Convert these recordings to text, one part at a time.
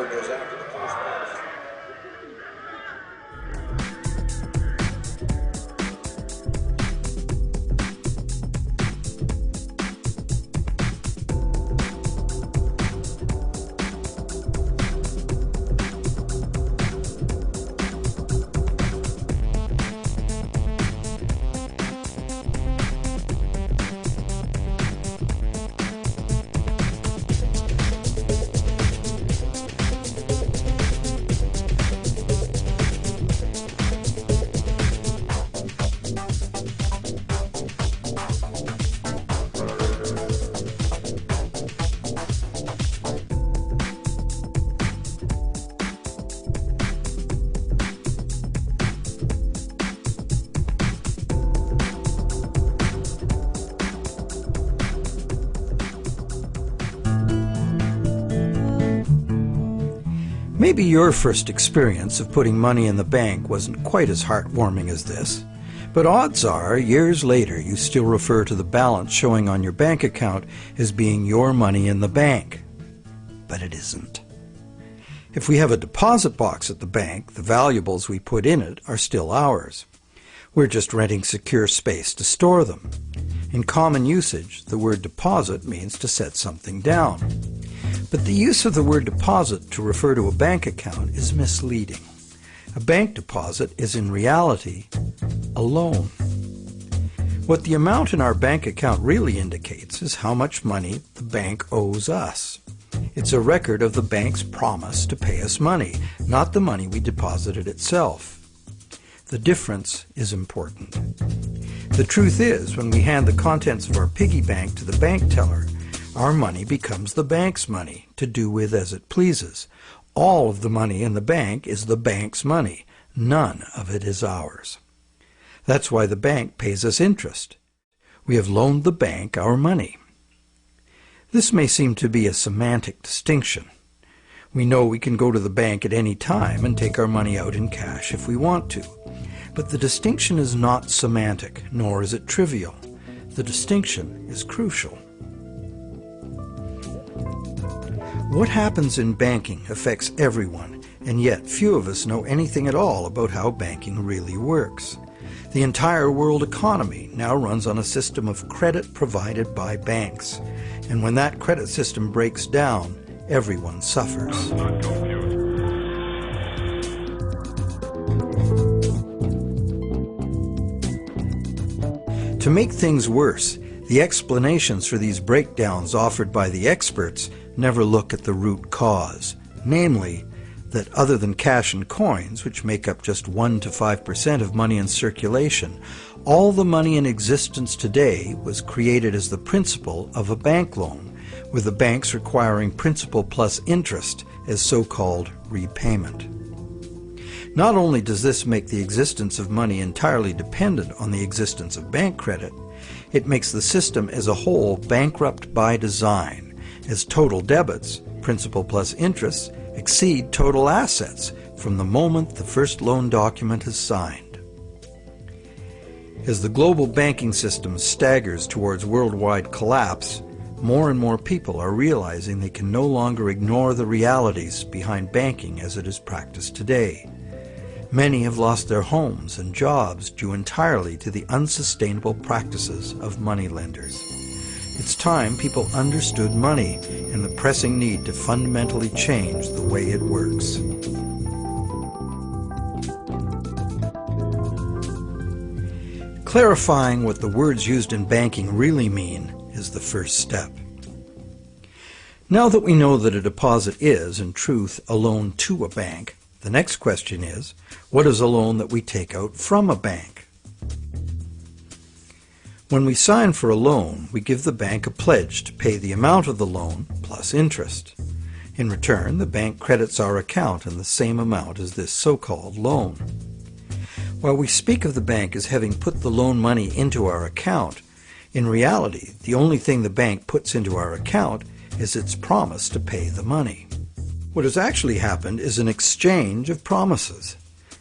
whatever goes after the post box. Maybe your first experience of putting money in the bank wasn't quite as heartwarming as this, but odds are, years later, you still refer to the balance showing on your bank account as being your money in the bank. But it isn't. If we have a deposit box at the bank, the valuables we put in it are still ours. We're just renting secure space to store them. In common usage, the word deposit means to set something down. But the use of the word deposit to refer to a bank account is misleading. A bank deposit is in reality a loan. What the amount in our bank account really indicates is how much money the bank owes us. It's a record of the bank's promise to pay us money, not the money we deposited itself. The difference is important. The truth is, when we hand the contents of our piggy bank to the bank teller, our money becomes the bank's money to do with as it pleases. All of the money in the bank is the bank's money. None of it is ours. That's why the bank pays us interest. We have loaned the bank our money. This may seem to be a semantic distinction. We know we can go to the bank at any time and take our money out in cash if we want to. But the distinction is not semantic, nor is it trivial. The distinction is crucial. What happens in banking affects everyone, and yet few of us know anything at all about how banking really works. The entire world economy now runs on a system of credit provided by banks, and when that credit system breaks down, everyone suffers. To make things worse, the explanations for these breakdowns offered by the experts never look at the root cause, namely, that other than cash and coins, which make up just 1 to 5% of money in circulation, all the money in existence today was created as the principal of a bank loan, with the banks requiring principal plus interest as so-called repayment. Not only does this make the existence of money entirely dependent on the existence of bank credit, it makes the system as a whole bankrupt by design, as total debits, principal plus interest, exceed total assets from the moment the first loan document is signed. As the global banking system staggers towards worldwide collapse, more and more people are realizing they can no longer ignore the realities behind banking as it is practiced today. Many have lost their homes and jobs due entirely to the unsustainable practices of moneylenders. It's time people understood money and the pressing need to fundamentally change the way it works. Clarifying what the words used in banking really mean is the first step. Now that we know that a deposit is, in truth, a loan to a bank, the next question is, what is a loan that we take out from a bank? When we sign for a loan, we give the bank a pledge to pay the amount of the loan plus interest. In return, the bank credits our account in the same amount as this so-called loan. While we speak of the bank as having put the loan money into our account, in reality, the only thing the bank puts into our account is its promise to pay the money. What has actually happened is an exchange of promises.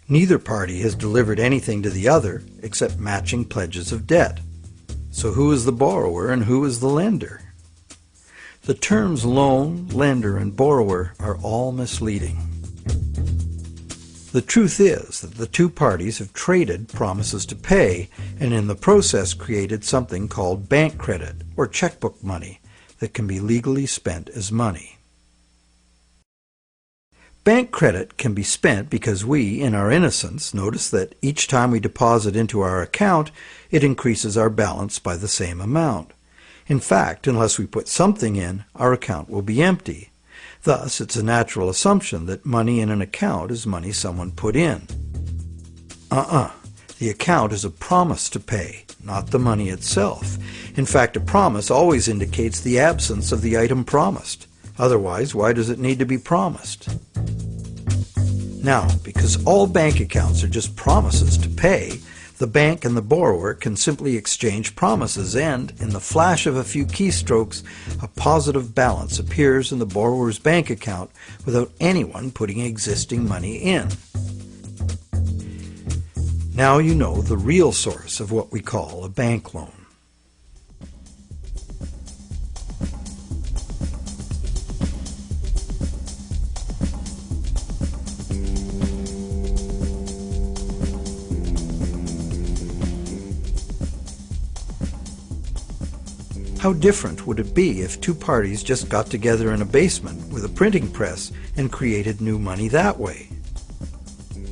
Neither party has delivered anything to the other except matching pledges of debt. So who is the borrower and who is the lender? The terms loan, lender, and borrower are all misleading. The truth is that the two parties have traded promises to pay and in the process created something called bank credit or checkbook money that can be legally spent as money. Bank credit can be spent because we, in our innocence, notice that each time we deposit into our account, it increases our balance by the same amount. In fact, unless we put something in, our account will be empty. Thus, it's a natural assumption that money in an account is money someone put in. The account is a promise to pay, not the money itself. In fact, a promise always indicates the absence of the item promised. Otherwise, why does it need to be promised? Now, because all bank accounts are just promises to pay, the bank and the borrower can simply exchange promises and, in the flash of a few keystrokes, a positive balance appears in the borrower's bank account without anyone putting existing money in. Now you know the real source of what we call a bank loan. How different would it be if two parties just got together in a basement with a printing press and created new money that way?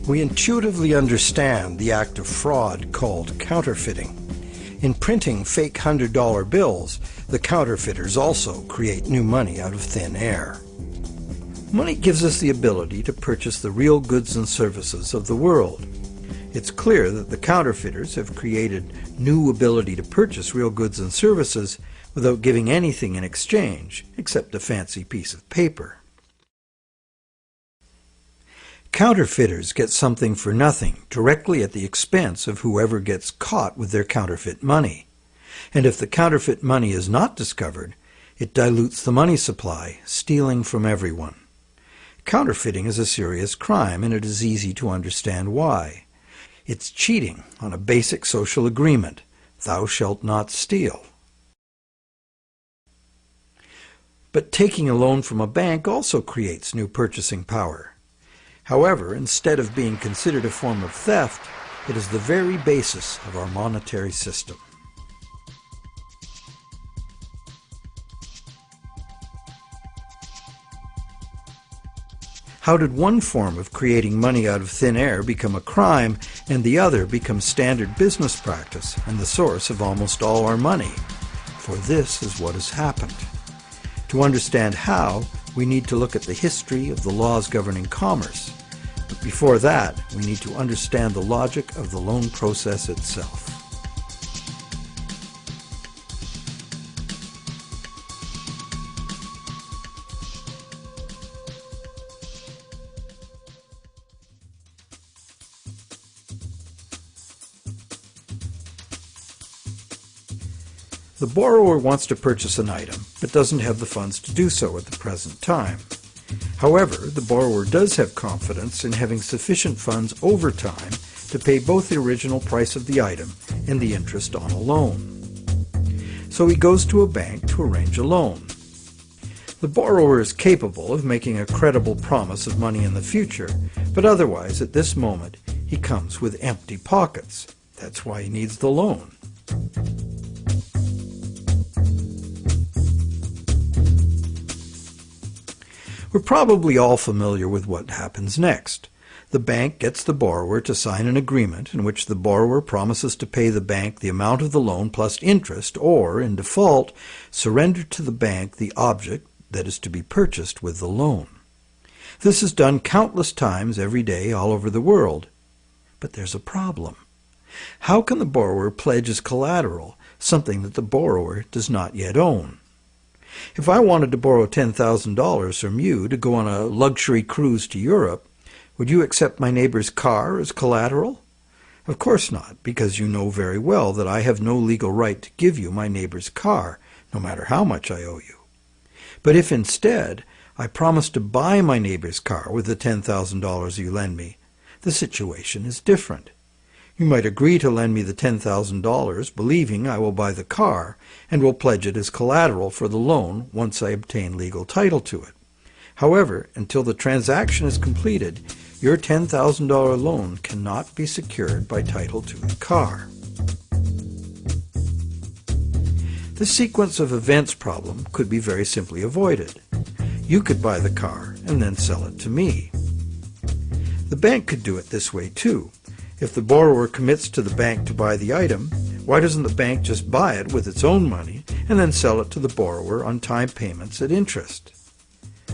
We intuitively understand the act of fraud called counterfeiting. In printing fake $100 bills, the counterfeiters also create new money out of thin air. Money gives us the ability to purchase the real goods and services of the world. It's clear that the counterfeiters have created new ability to purchase real goods and services without giving anything in exchange, except a fancy piece of paper. Counterfeiters get something for nothing, directly at the expense of whoever gets caught with their counterfeit money. And if the counterfeit money is not discovered, it dilutes the money supply, stealing from everyone. Counterfeiting is a serious crime, and it is easy to understand why. It's cheating on a basic social agreement, thou shalt not steal. But taking a loan from a bank also creates new purchasing power. However, instead of being considered a form of theft, it is the very basis of our monetary system. How did one form of creating money out of thin air become a crime and the other become standard business practice and the source of almost all our money? For this is what has happened. To understand how, we need to look at the history of the laws governing commerce. But before that, we need to understand the logic of the loan process itself. The borrower wants to purchase an item, but doesn't have the funds to do so at the present time. However, the borrower does have confidence in having sufficient funds over time to pay both the original price of the item and the interest on a loan. So he goes to a bank to arrange a loan. The borrower is capable of making a credible promise of money in the future, but otherwise at this moment he comes with empty pockets. That's why he needs the loan. We're probably all familiar with what happens next. The bank gets the borrower to sign an agreement in which the borrower promises to pay the bank the amount of the loan plus interest, or, in default, surrender to the bank the object that is to be purchased with the loan. This is done countless times every day all over the world. But there's a problem. How can the borrower pledge as collateral something that the borrower does not yet own? If I wanted to borrow $10,000 from you to go on a luxury cruise to Europe, would you accept my neighbor's car as collateral? Of course not, because you know very well that I have no legal right to give you my neighbor's car, no matter how much I owe you. But if instead I promise to buy my neighbor's car with the $10,000 you lend me, the situation is different. You might agree to lend me the $10,000, believing I will buy the car and will pledge it as collateral for the loan once I obtain legal title to it. However, until the transaction is completed, your $10,000 loan cannot be secured by title to the car. This sequence of events problem could be very simply avoided. You could buy the car and then sell it to me. The bank could do it this way too. If the borrower commits to the bank to buy the item, why doesn't the bank just buy it with its own money and then sell it to the borrower on time payments at interest?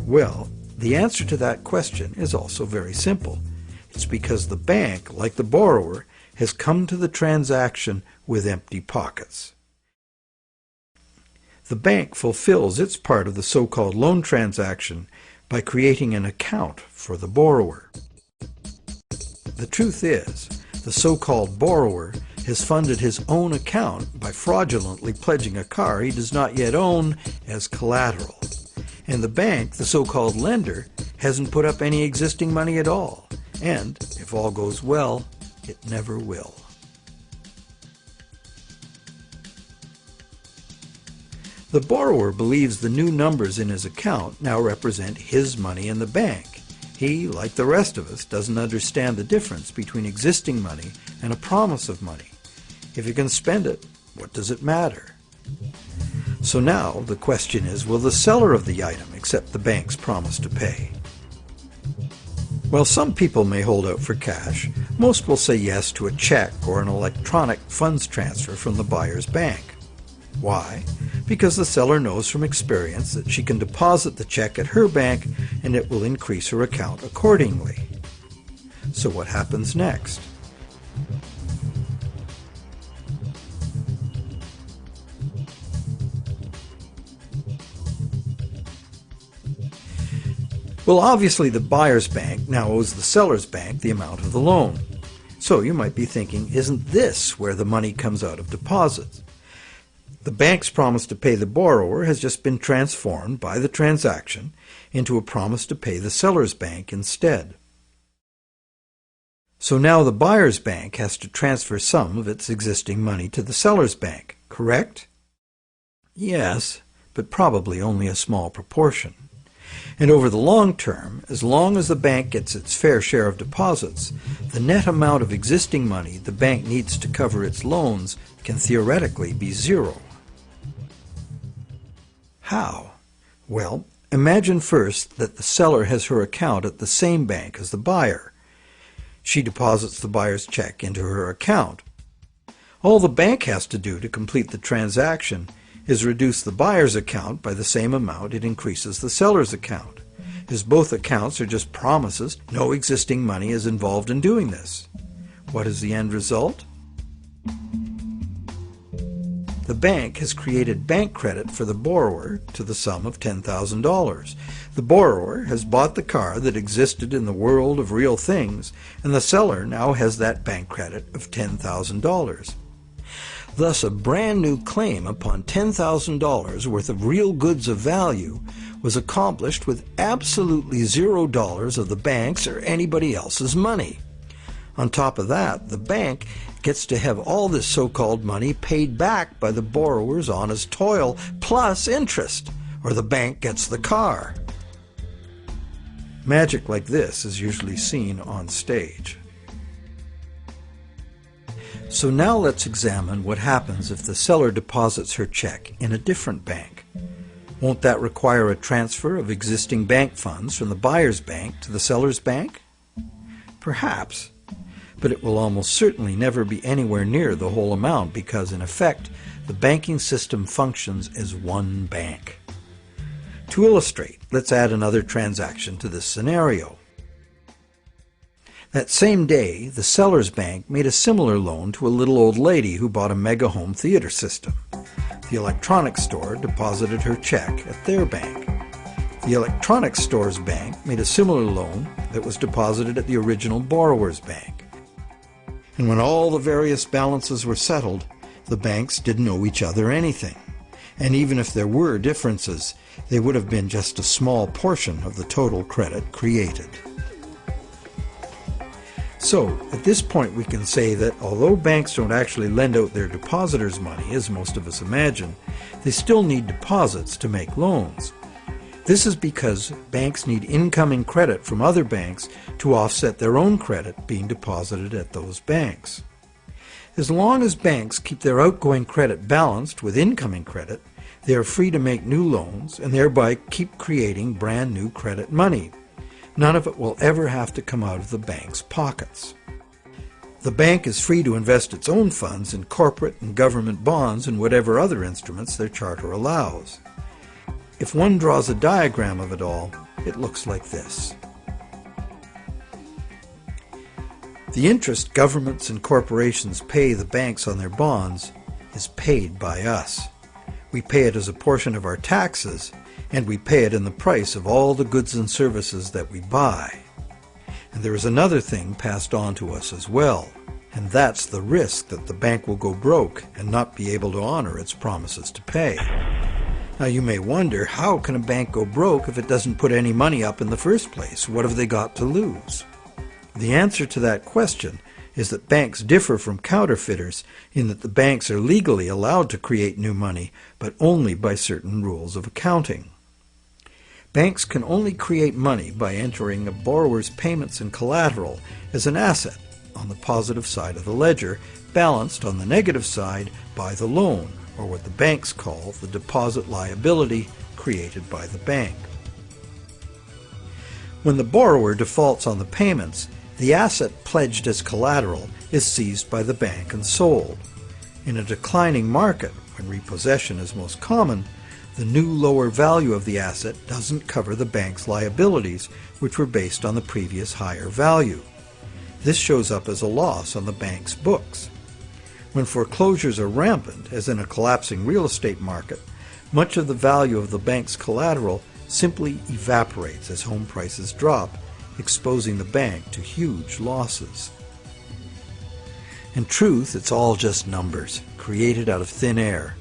Well, the answer to that question is also very simple. It's because the bank, like the borrower, has come to the transaction with empty pockets. The bank fulfills its part of the so-called loan transaction by creating an account for the borrower. The truth is, the so-called borrower has funded his own account by fraudulently pledging a car he does not yet own as collateral. And the bank, the so-called lender, hasn't put up any existing money at all. And, if all goes well, it never will. The borrower believes the new numbers in his account now represent his money in the bank. He, like the rest of us, doesn't understand the difference between existing money and a promise of money. If you can spend it, what does it matter? So now the question is, will the seller of the item accept the bank's promise to pay? While some people may hold out for cash, most will say yes to a check or an electronic funds transfer from the buyer's bank. Why? Because the seller knows from experience that she can deposit the check at her bank and it will increase her account accordingly. So what happens next? Well, obviously the buyer's bank now owes the seller's bank the amount of the loan. So you might be thinking, isn't this where the money comes out of deposits? The bank's promise to pay the borrower has just been transformed by the transaction into a promise to pay the seller's bank instead. So now the buyer's bank has to transfer some of its existing money to the seller's bank, correct? Yes, but probably only a small proportion. And over the long term, as long as the bank gets its fair share of deposits, the net amount of existing money the bank needs to cover its loans can theoretically be zero. How? Well, imagine first that the seller has her account at the same bank as the buyer. She deposits the buyer's check into her account. All the bank has to do to complete the transaction is reduce the buyer's account by the same amount it increases the seller's account. As both accounts are just promises, no existing money is involved in doing this. What is the end result? The bank has created bank credit for the borrower to the sum of $10,000. The borrower has bought the car that existed in the world of real things, and the seller now has that bank credit of $10,000. Thus, a brand new claim upon $10,000 worth of real goods of value was accomplished with absolutely $0 of the bank's or anybody else's money. On top of that, the bank gets to have all this so-called money paid back by the borrower's honest toil plus interest, or the bank gets the car. Magic like this is usually seen on stage. So now let's examine what happens if the seller deposits her check in a different bank. Won't that require a transfer of existing bank funds from the buyer's bank to the seller's bank? Perhaps, but it will almost certainly never be anywhere near the whole amount because, in effect, the banking system functions as one bank. To illustrate, let's add another transaction to this scenario. That same day, the seller's bank made a similar loan to a little old lady who bought a mega home theater system. The electronics store deposited her check at their bank. The electronics store's bank made a similar loan that was deposited at the original borrower's bank. And when all the various balances were settled, the banks didn't owe each other anything. And even if there were differences, they would have been just a small portion of the total credit created. So, at this point we can say that although banks don't actually lend out their depositors' money, as most of us imagine, they still need deposits to make loans. This is because banks need incoming credit from other banks to offset their own credit being deposited at those banks. As long as banks keep their outgoing credit balanced with incoming credit, they are free to make new loans and thereby keep creating brand new credit money. None of it will ever have to come out of the bank's pockets. The bank is free to invest its own funds in corporate and government bonds and whatever other instruments their charter allows. If one draws a diagram of it all, it looks like this. The interest governments and corporations pay the banks on their bonds is paid by us. We pay it as a portion of our taxes, and we pay it in the price of all the goods and services that we buy. And there is another thing passed on to us as well, and that's the risk that the bank will go broke and not be able to honor its promises to pay. Now you may wonder, how can a bank go broke if it doesn't put any money up in the first place? What have they got to lose? The answer to that question is that banks differ from counterfeiters in that the banks are legally allowed to create new money, but only by certain rules of accounting. Banks can only create money by entering a borrower's payments and collateral as an asset on the positive side of the ledger, balanced on the negative side by the loan, or what the banks call the deposit liability created by the bank. When the borrower defaults on the payments, the asset pledged as collateral is seized by the bank and sold. In a declining market, when repossession is most common, the new lower value of the asset doesn't cover the bank's liabilities, which were based on the previous higher value. This shows up as a loss on the bank's books. When foreclosures are rampant, as in a collapsing real estate market, much of the value of the bank's collateral simply evaporates as home prices drop, exposing the bank to huge losses. In truth, it's all just numbers, created out of thin air.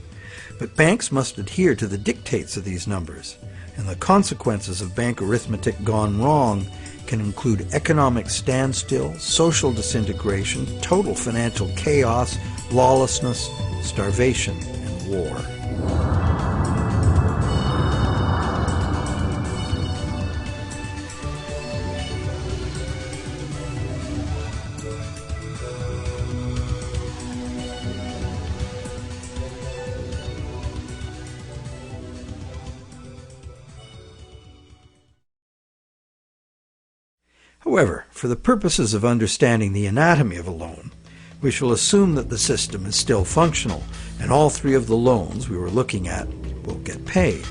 But banks must adhere to the dictates of these numbers, and the consequences of bank arithmetic gone wrong can include economic standstill, social disintegration, total financial chaos, lawlessness, starvation, and war. However, for the purposes of understanding the anatomy of a loan, we shall assume that the system is still functional, and all three of the loans we were looking at will get paid.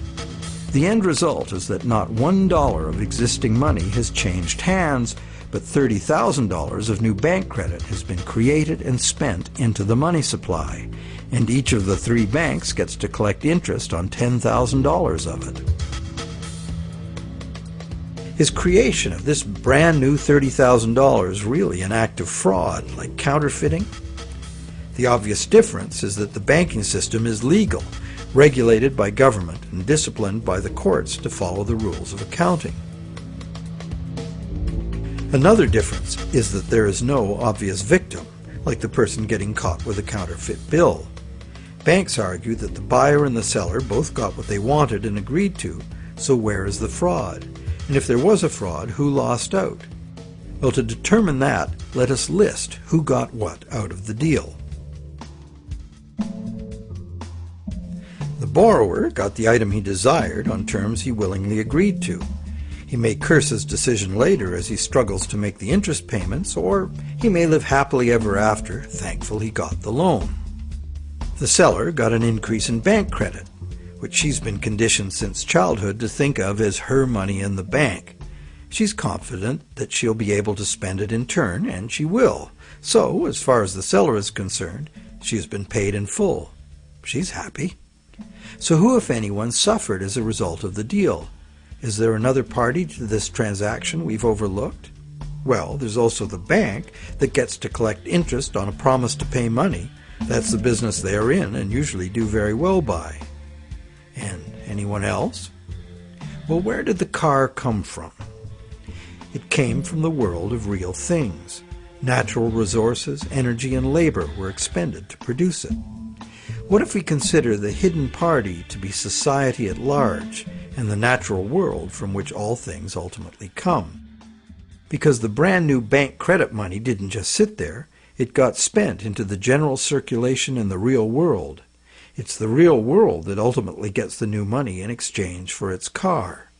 The end result is that not $1 of existing money has changed hands, but $30,000 of new bank credit has been created and spent into the money supply, and each of the three banks gets to collect interest on $10,000 of it. Is creation of this brand new $30,000 really an act of fraud, like counterfeiting? The obvious difference is that the banking system is legal, regulated by government, and disciplined by the courts to follow the rules of accounting. Another difference is that there is no obvious victim, like the person getting caught with a counterfeit bill. Banks argue that the buyer and the seller both got what they wanted and agreed to, so where is the fraud? And if there was a fraud, who lost out? Well, to determine that, let us list who got what out of the deal. The borrower got the item he desired on terms he willingly agreed to. He may curse his decision later as he struggles to make the interest payments, or he may live happily ever after, thankful he got the loan. The seller got an increase in bank credit, which she's been conditioned since childhood to think of as her money in the bank. She's confident that she'll be able to spend it in turn, and she will. So, as far as the seller is concerned, she has been paid in full. She's happy. So who, if anyone, suffered as a result of the deal? Is there another party to this transaction we've overlooked? Well, there's also the bank that gets to collect interest on a promise to pay money. That's the business they are in and usually do very well by. And anyone else? Well, where did the car come from? It came from the world of real things. Natural resources, energy, and labor were expended to produce it. What if we consider the hidden party to be society at large and the natural world from which all things ultimately come? Because the brand new bank credit money didn't just sit there, it got spent into the general circulation in the real world. It's the real world that ultimately gets the new money in exchange for its car.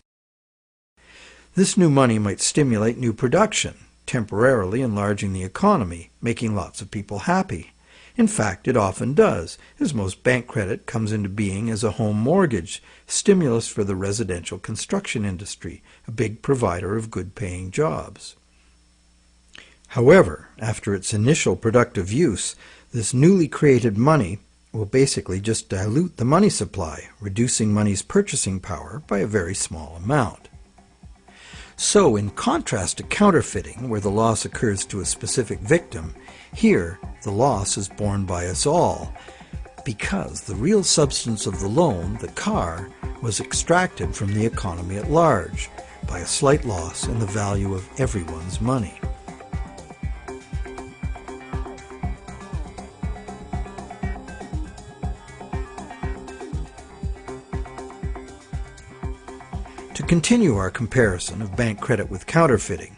This new money might stimulate new production, temporarily enlarging the economy, making lots of people happy. In fact, it often does, as most bank credit comes into being as a home mortgage, stimulus for the residential construction industry, a big provider of good-paying jobs. However, after its initial productive use, this newly created money will basically just dilute the money supply, reducing money's purchasing power by a very small amount. So, in contrast to counterfeiting, where the loss occurs to a specific victim, here the loss is borne by us all, because the real substance of the loan, the car, was extracted from the economy at large by a slight loss in the value of everyone's money. To continue our comparison of bank credit with counterfeiting,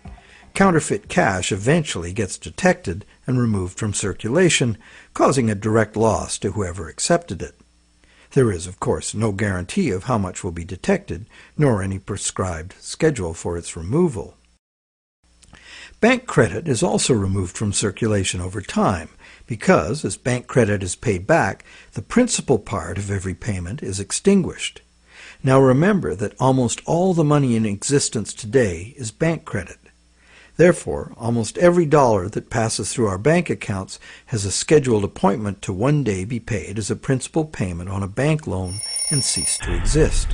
counterfeit cash eventually gets detected and removed from circulation, causing a direct loss to whoever accepted it. There is, of course, no guarantee of how much will be detected, nor any prescribed schedule for its removal. Bank credit is also removed from circulation over time because, as bank credit is paid back, the principal part of every payment is extinguished. Now remember that almost all the money in existence today is bank credit. Therefore, almost every dollar that passes through our bank accounts has a scheduled appointment to one day be paid as a principal payment on a bank loan and cease to exist.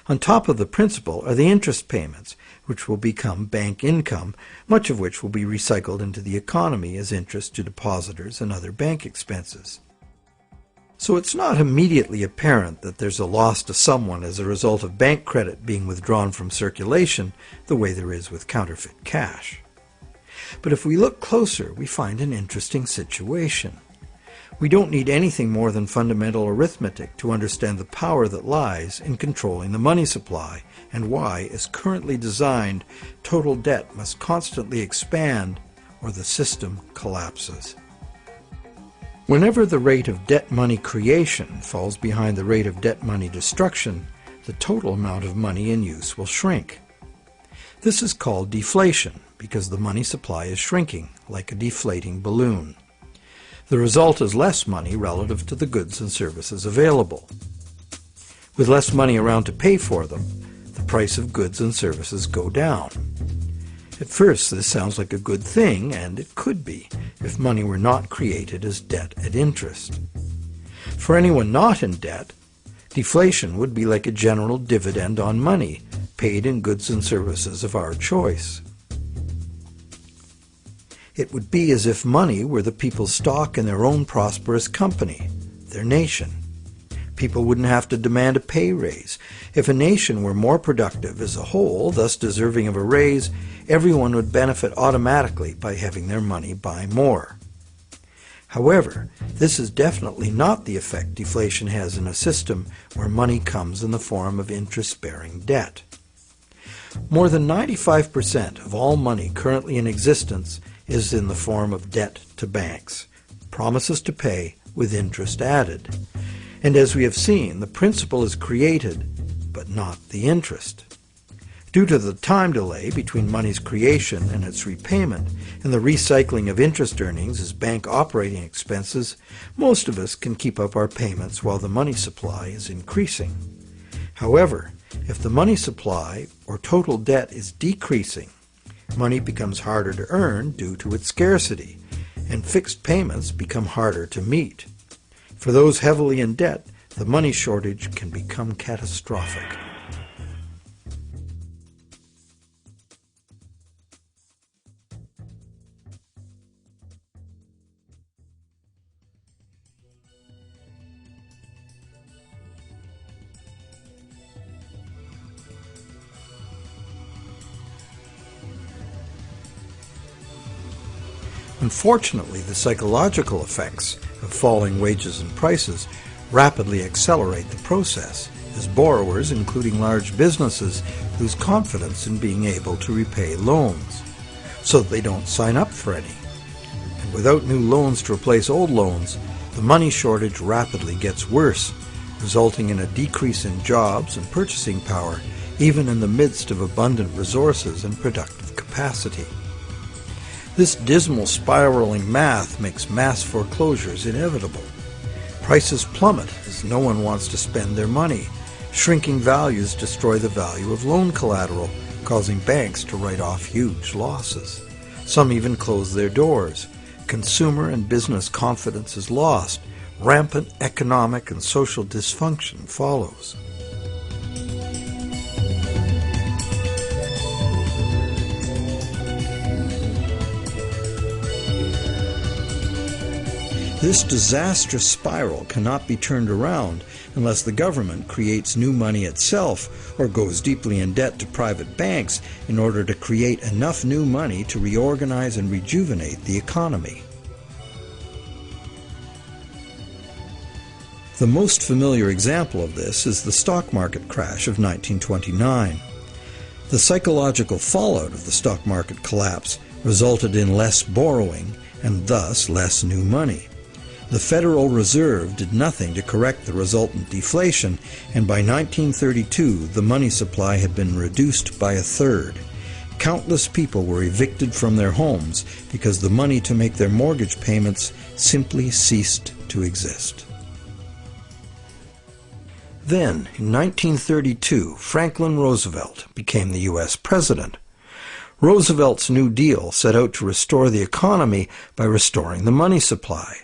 On top of the principal are the interest payments, which will become bank income, much of which will be recycled into the economy as interest to depositors and other bank expenses. So it's not immediately apparent that there's a loss to someone as a result of bank credit being withdrawn from circulation the way there is with counterfeit cash. But if we look closer, we find an interesting situation. We don't need anything more than fundamental arithmetic to understand the power that lies in controlling the money supply and why, as currently designed, total debt must constantly expand or the system collapses. Whenever the rate of debt money creation falls behind the rate of debt money destruction, the total amount of money in use will shrink. This is called deflation because the money supply is shrinking, like a deflating balloon. The result is less money relative to the goods and services available. With less money around to pay for them, the price of goods and services go down. At first, this sounds like a good thing, and it could be, if money were not created as debt at interest. For anyone not in debt, deflation would be like a general dividend on money, paid in goods and services of our choice. It would be as if money were the people's stock in their own prosperous company, their nation. People wouldn't have to demand a pay raise. If a nation were more productive as a whole, thus deserving of a raise, everyone would benefit automatically by having their money buy more. However, this is definitely not the effect deflation has in a system where money comes in the form of interest-bearing debt. More than 95% of all money currently in existence is in the form of debt to banks, promises to pay with interest added. And as we have seen, the principal is created, but not the interest. Due to the time delay between money's creation and its repayment, and the recycling of interest earnings as bank operating expenses, most of us can keep up our payments while the money supply is increasing. However, if the money supply or total debt is decreasing, money becomes harder to earn due to its scarcity, and fixed payments become harder to meet. For those heavily in debt, the money shortage can become catastrophic. Unfortunately, the psychological effects of falling wages and prices rapidly accelerate the process, as borrowers, including large businesses, lose confidence in being able to repay loans, so that they don't sign up for any. And without new loans to replace old loans, the money shortage rapidly gets worse, resulting in a decrease in jobs and purchasing power, even in the midst of abundant resources and productive capacity. This dismal spiraling math makes mass foreclosures inevitable. Prices plummet as no one wants to spend their money. Shrinking values destroy the value of loan collateral, causing banks to write off huge losses. Some even close their doors. Consumer and business confidence is lost. Rampant economic and social dysfunction follows. This disastrous spiral cannot be turned around unless the government creates new money itself or goes deeply in debt to private banks in order to create enough new money to reorganize and rejuvenate the economy. The most familiar example of this is the stock market crash of 1929. The psychological fallout of the stock market collapse resulted in less borrowing and thus less new money. The Federal Reserve did nothing to correct the resultant deflation, and by 1932 the money supply had been reduced by a third. Countless people were evicted from their homes because the money to make their mortgage payments simply ceased to exist. Then, in 1932, Franklin Roosevelt became the U.S. President. Roosevelt's New Deal set out to restore the economy by restoring the money supply.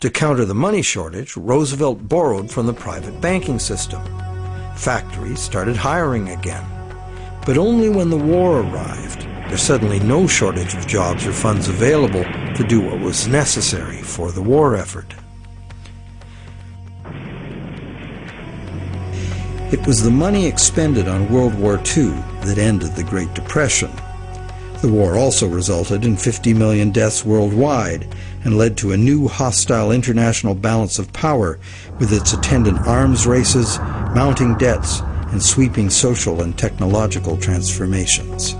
To counter the money shortage, Roosevelt borrowed from the private banking system. Factories started hiring again. But only when the war arrived, there's suddenly no shortage of jobs or funds available to do what was necessary for the war effort. It was the money expended on World War II that ended the Great Depression. The war also resulted in 50 million deaths worldwide and led to a new hostile international balance of power with its attendant arms races, mounting debts, and sweeping social and technological transformations.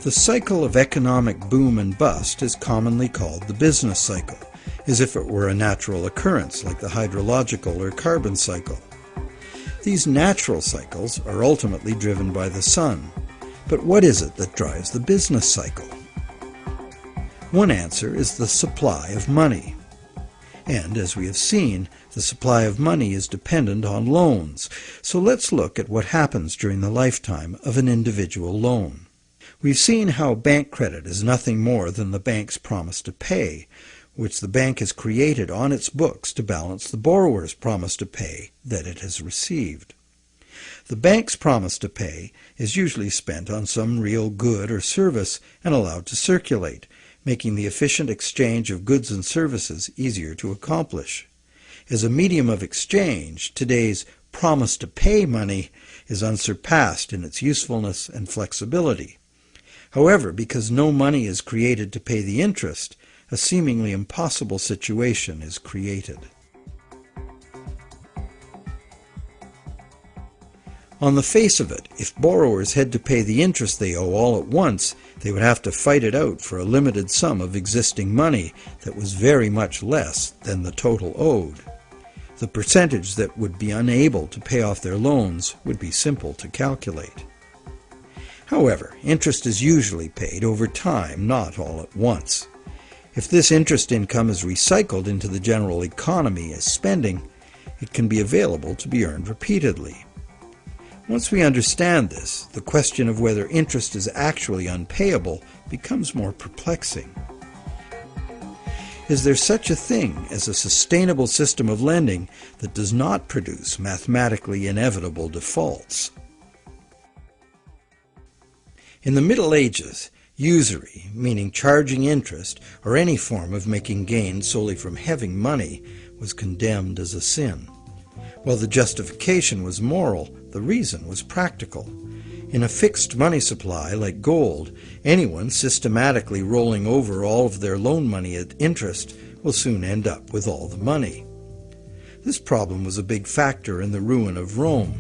The cycle of economic boom and bust is commonly called the business cycle, as if it were a natural occurrence like the hydrological or carbon cycle. These natural cycles are ultimately driven by the sun. But what is it that drives the business cycle? One answer is the supply of money. And, as we have seen, the supply of money is dependent on loans. So let's look at what happens during the lifetime of an individual loan. We've seen how bank credit is nothing more than the bank's promise to pay, which the bank has created on its books to balance the borrower's promise to pay that it has received. The bank's promise to pay is usually spent on some real good or service and allowed to circulate, making the efficient exchange of goods and services easier to accomplish. As a medium of exchange, today's promise to pay money is unsurpassed in its usefulness and flexibility. However, because no money is created to pay the interest, a seemingly impossible situation is created. On the face of it, if borrowers had to pay the interest they owe all at once, they would have to fight it out for a limited sum of existing money that was very much less than the total owed. The percentage that would be unable to pay off their loans would be simple to calculate. However, interest is usually paid over time, not all at once. If this interest income is recycled into the general economy as spending, it can be available to be earned repeatedly. Once we understand this, the question of whether interest is actually unpayable becomes more perplexing. Is there such a thing as a sustainable system of lending that does not produce mathematically inevitable defaults? In the Middle Ages, usury, meaning charging interest or any form of making gains solely from having money, was condemned as a sin. While the justification was moral, the reason was practical. In a fixed money supply like gold, anyone systematically rolling over all of their loan money at interest will soon end up with all the money. This problem was a big factor in the ruin of Rome.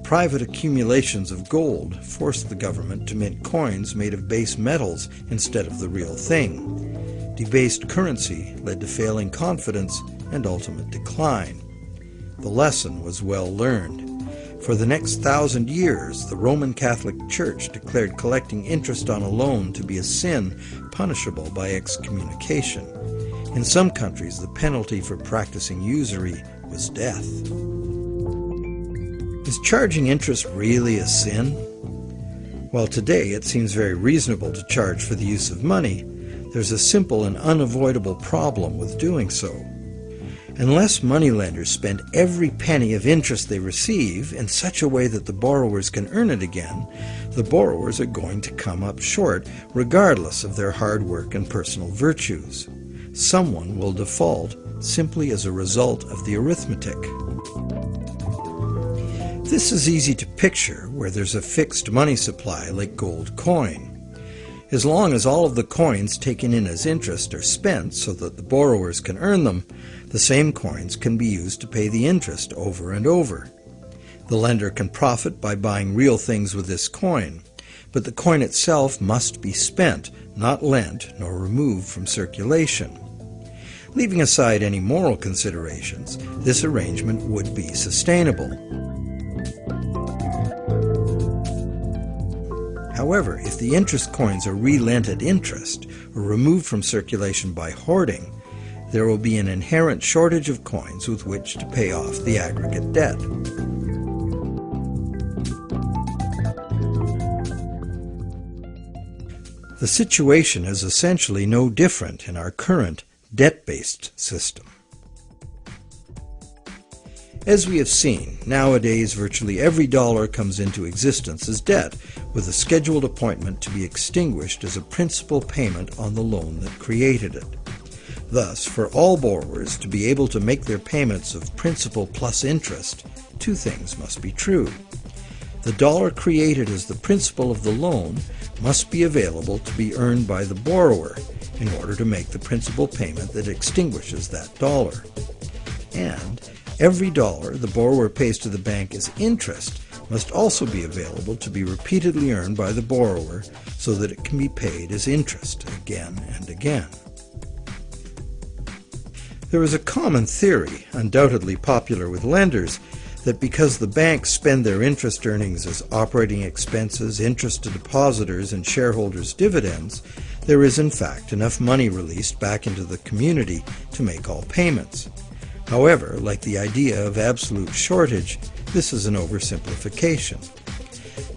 Private accumulations of gold forced the government to mint coins made of base metals instead of the real thing. Debased currency led to failing confidence and ultimate decline. The lesson was well learned. For the next 1,000 years, the Roman Catholic Church declared collecting interest on a loan to be a sin punishable by excommunication. In some countries, the penalty for practicing usury was death. Is charging interest really a sin? While today it seems very reasonable to charge for the use of money, there's a simple and unavoidable problem with doing so. Unless moneylenders spend every penny of interest they receive in such a way that the borrowers can earn it again, the borrowers are going to come up short regardless of their hard work and personal virtues. Someone will default simply as a result of the arithmetic. This is easy to picture where there's a fixed money supply like gold coin. As long as all of the coins taken in as interest are spent so that the borrowers can earn them, the same coins can be used to pay the interest over and over. The lender can profit by buying real things with this coin, but the coin itself must be spent, not lent nor removed from circulation. Leaving aside any moral considerations, this arrangement would be sustainable. However, if the interest coins are re-lent at interest or removed from circulation by hoarding, there will be an inherent shortage of coins with which to pay off the aggregate debt. The situation is essentially no different in our current debt-based system. As we have seen, nowadays virtually every dollar comes into existence as debt, with a scheduled appointment to be extinguished as a principal payment on the loan that created it. Thus, for all borrowers to be able to make their payments of principal plus interest, two things must be true. The dollar created as the principal of the loan must be available to be earned by the borrower in order to make the principal payment that extinguishes that dollar. And every dollar the borrower pays to the bank as interest must also be available to be repeatedly earned by the borrower so that it can be paid as interest again and again. There is a common theory, undoubtedly popular with lenders, that because the banks spend their interest earnings as operating expenses, interest to depositors, and shareholders' dividends, there is in fact enough money released back into the community to make all payments. However, like the idea of absolute shortage, this is an oversimplification.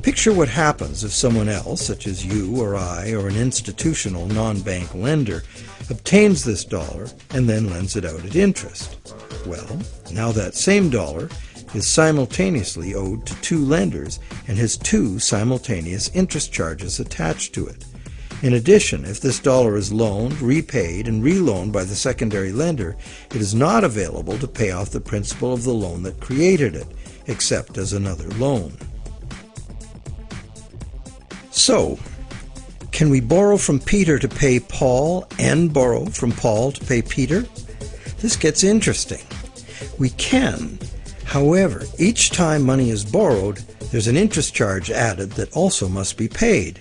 Picture what happens if someone else, such as you or I or an institutional non-bank lender, obtains this dollar and then lends it out at interest. Well, now that same dollar is simultaneously owed to two lenders and has two simultaneous interest charges attached to it. In addition, if this dollar is loaned, repaid, and reloaned by the secondary lender, it is not available to pay off the principal of the loan that created it, except as another loan. So, can we borrow from Peter to pay Paul and borrow from Paul to pay Peter? This gets interesting. We can. However, each time money is borrowed, there's an interest charge added that also must be paid.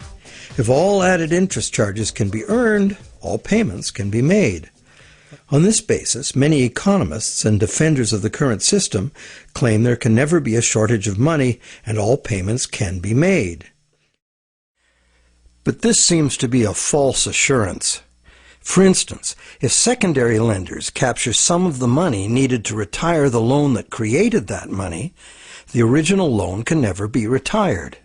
If all added interest charges can be earned, all payments can be made. On this basis, many economists and defenders of the current system claim there can never be a shortage of money and all payments can be made. But this seems to be a false assurance. For instance, if secondary lenders capture some of the money needed to retire the loan that created that money, the original loan can never be retired.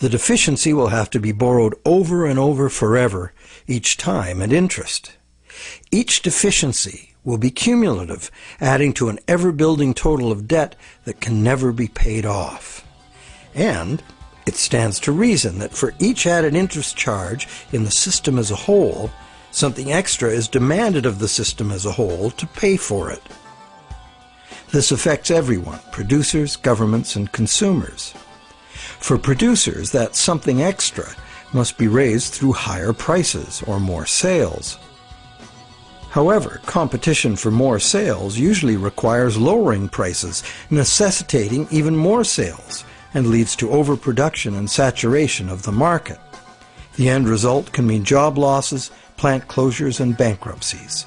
The deficiency will have to be borrowed over and over forever, each time at interest. Each deficiency will be cumulative, adding to an ever-building total of debt that can never be paid off. And it stands to reason that for each added interest charge in the system as a whole, something extra is demanded of the system as a whole to pay for it. This affects everyone, producers, governments, and consumers. For producers, that something extra must be raised through higher prices or more sales. However, competition for more sales usually requires lowering prices, necessitating even more sales, and leads to overproduction and saturation of the market. The end result can mean job losses, plant closures, and bankruptcies.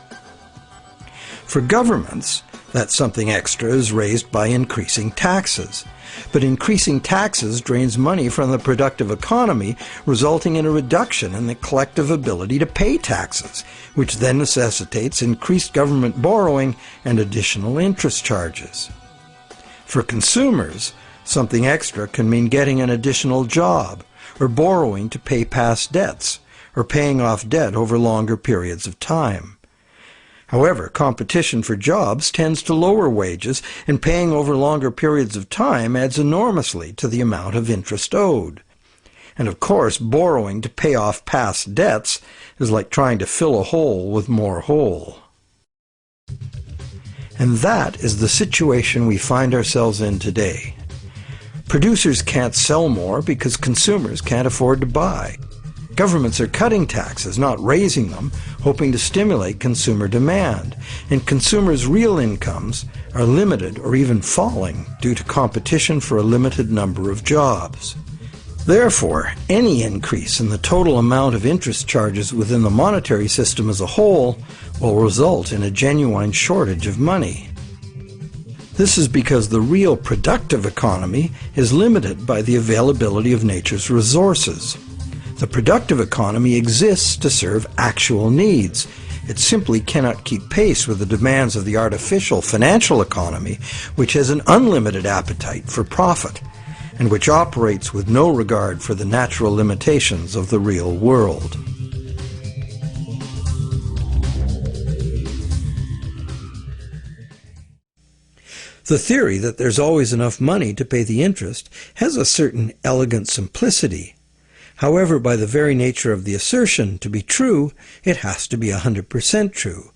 For governments, that something extra is raised by increasing taxes. But increasing taxes drains money from the productive economy, resulting in a reduction in the collective ability to pay taxes, which then necessitates increased government borrowing and additional interest charges. For consumers, something extra can mean getting an additional job, or borrowing to pay past debts, or paying off debt over longer periods of time. However, competition for jobs tends to lower wages, and paying over longer periods of time adds enormously to the amount of interest owed. And of course, borrowing to pay off past debts is like trying to fill a hole with more hole. And that is the situation we find ourselves in today. Producers can't sell more because consumers can't afford to buy. Governments are cutting taxes, not raising them, hoping to stimulate consumer demand, and consumers' real incomes are limited or even falling due to competition for a limited number of jobs. Therefore, any increase in the total amount of interest charges within the monetary system as a whole will result in a genuine shortage of money. This is because the real productive economy is limited by the availability of nature's resources. The productive economy exists to serve actual needs. It simply cannot keep pace with the demands of the artificial financial economy, which has an unlimited appetite for profit, and which operates with no regard for the natural limitations of the real world. The theory that there's always enough money to pay the interest has a certain elegant simplicity. However, by the very nature of the assertion to be true, it has to be 100% true.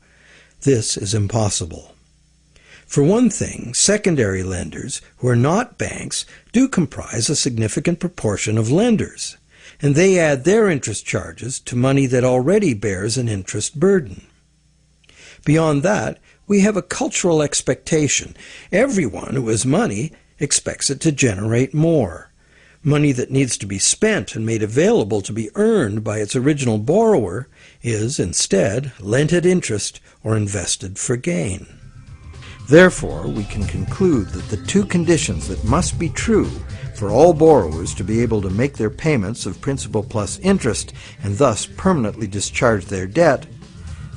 This is impossible. For one thing, secondary lenders, who are not banks, do comprise a significant proportion of lenders, and they add their interest charges to money that already bears an interest burden. Beyond that, we have a cultural expectation. Everyone who has money expects it to generate more. Money that needs to be spent and made available to be earned by its original borrower is, instead, lent at interest or invested for gain. Therefore, we can conclude that the two conditions that must be true for all borrowers to be able to make their payments of principal plus interest and thus permanently discharge their debt,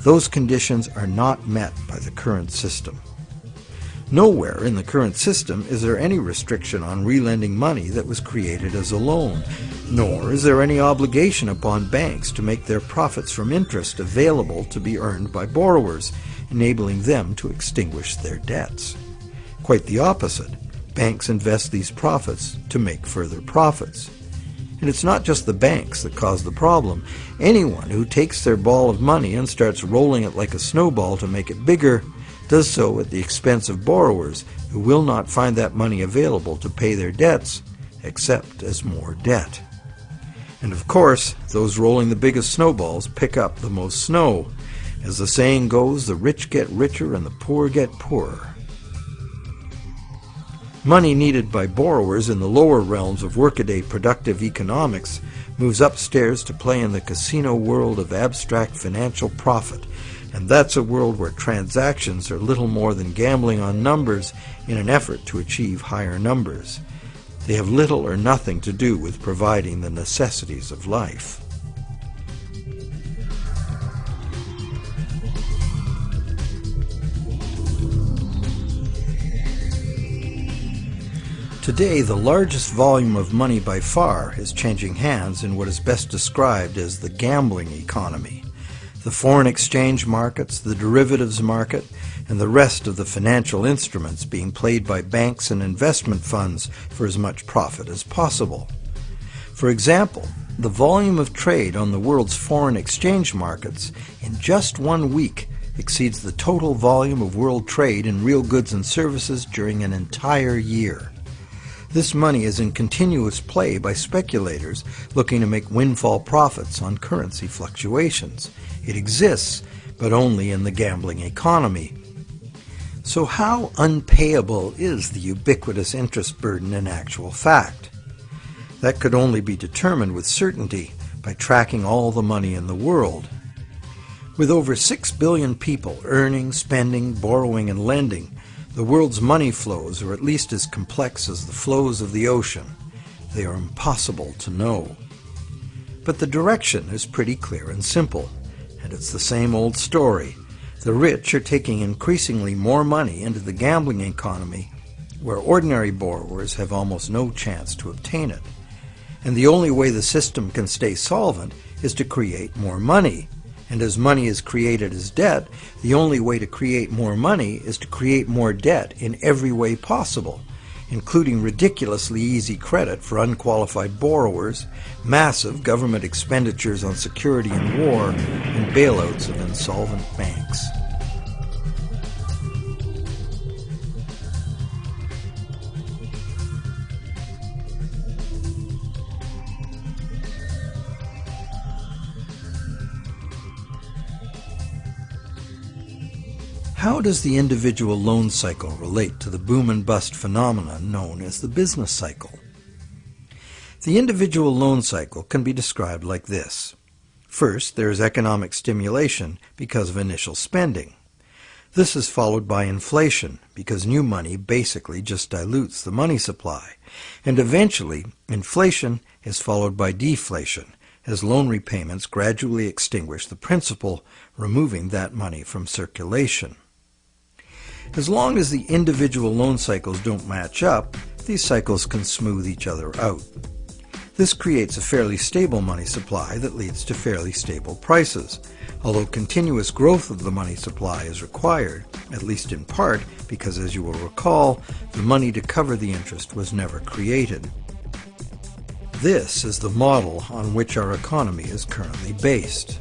those conditions are not met by the current system. Nowhere in the current system is there any restriction on relending money that was created as a loan, nor is there any obligation upon banks to make their profits from interest available to be earned by borrowers, enabling them to extinguish their debts. Quite the opposite. Banks invest these profits to make further profits. And it's not just the banks that cause the problem. Anyone who takes their ball of money and starts rolling it like a snowball to make it bigger does so at the expense of borrowers who will not find that money available to pay their debts, except as more debt. And of course, those rolling the biggest snowballs pick up the most snow. As the saying goes, the rich get richer and the poor get poorer. Money needed by borrowers in the lower realms of workaday productive economics moves upstairs to play in the casino world of abstract financial profit, and that's a world where transactions are little more than gambling on numbers in an effort to achieve higher numbers. They have little or nothing to do with providing the necessities of life. Today, the largest volume of money by far is changing hands in what is best described as the gambling economy. The foreign exchange markets, the derivatives market, and the rest of the financial instruments being played by banks and investment funds for as much profit as possible. For example, the volume of trade on the world's foreign exchange markets in just 1 week exceeds the total volume of world trade in real goods and services during an entire year. This money is in continuous play by speculators looking to make windfall profits on currency fluctuations. It exists, but only in the gambling economy. So how unpayable is the ubiquitous interest burden in actual fact? That could only be determined with certainty by tracking all the money in the world. With over 6 billion people earning, spending, borrowing, and lending, the world's money flows are at least as complex as the flows of the ocean. They are impossible to know. But the direction is pretty clear and simple, and it's the same old story. The rich are taking increasingly more money into the gambling economy, where ordinary borrowers have almost no chance to obtain it. And the only way the system can stay solvent is to create more money. And as money is created as debt, the only way to create more money is to create more debt in every way possible, including ridiculously easy credit for unqualified borrowers, massive government expenditures on security and war, and bailouts of insolvent banks. How does the individual loan cycle relate to the boom and bust phenomenon known as the business cycle? The individual loan cycle can be described like this. First, there is economic stimulation because of initial spending. This is followed by inflation because new money basically just dilutes the money supply. And eventually, inflation is followed by deflation as loan repayments gradually extinguish the principal, removing that money from circulation. As long as the individual loan cycles don't match up, these cycles can smooth each other out. This creates a fairly stable money supply that leads to fairly stable prices, although continuous growth of the money supply is required, at least in part because, as you will recall, the money to cover the interest was never created. This is the model on which our economy is currently based.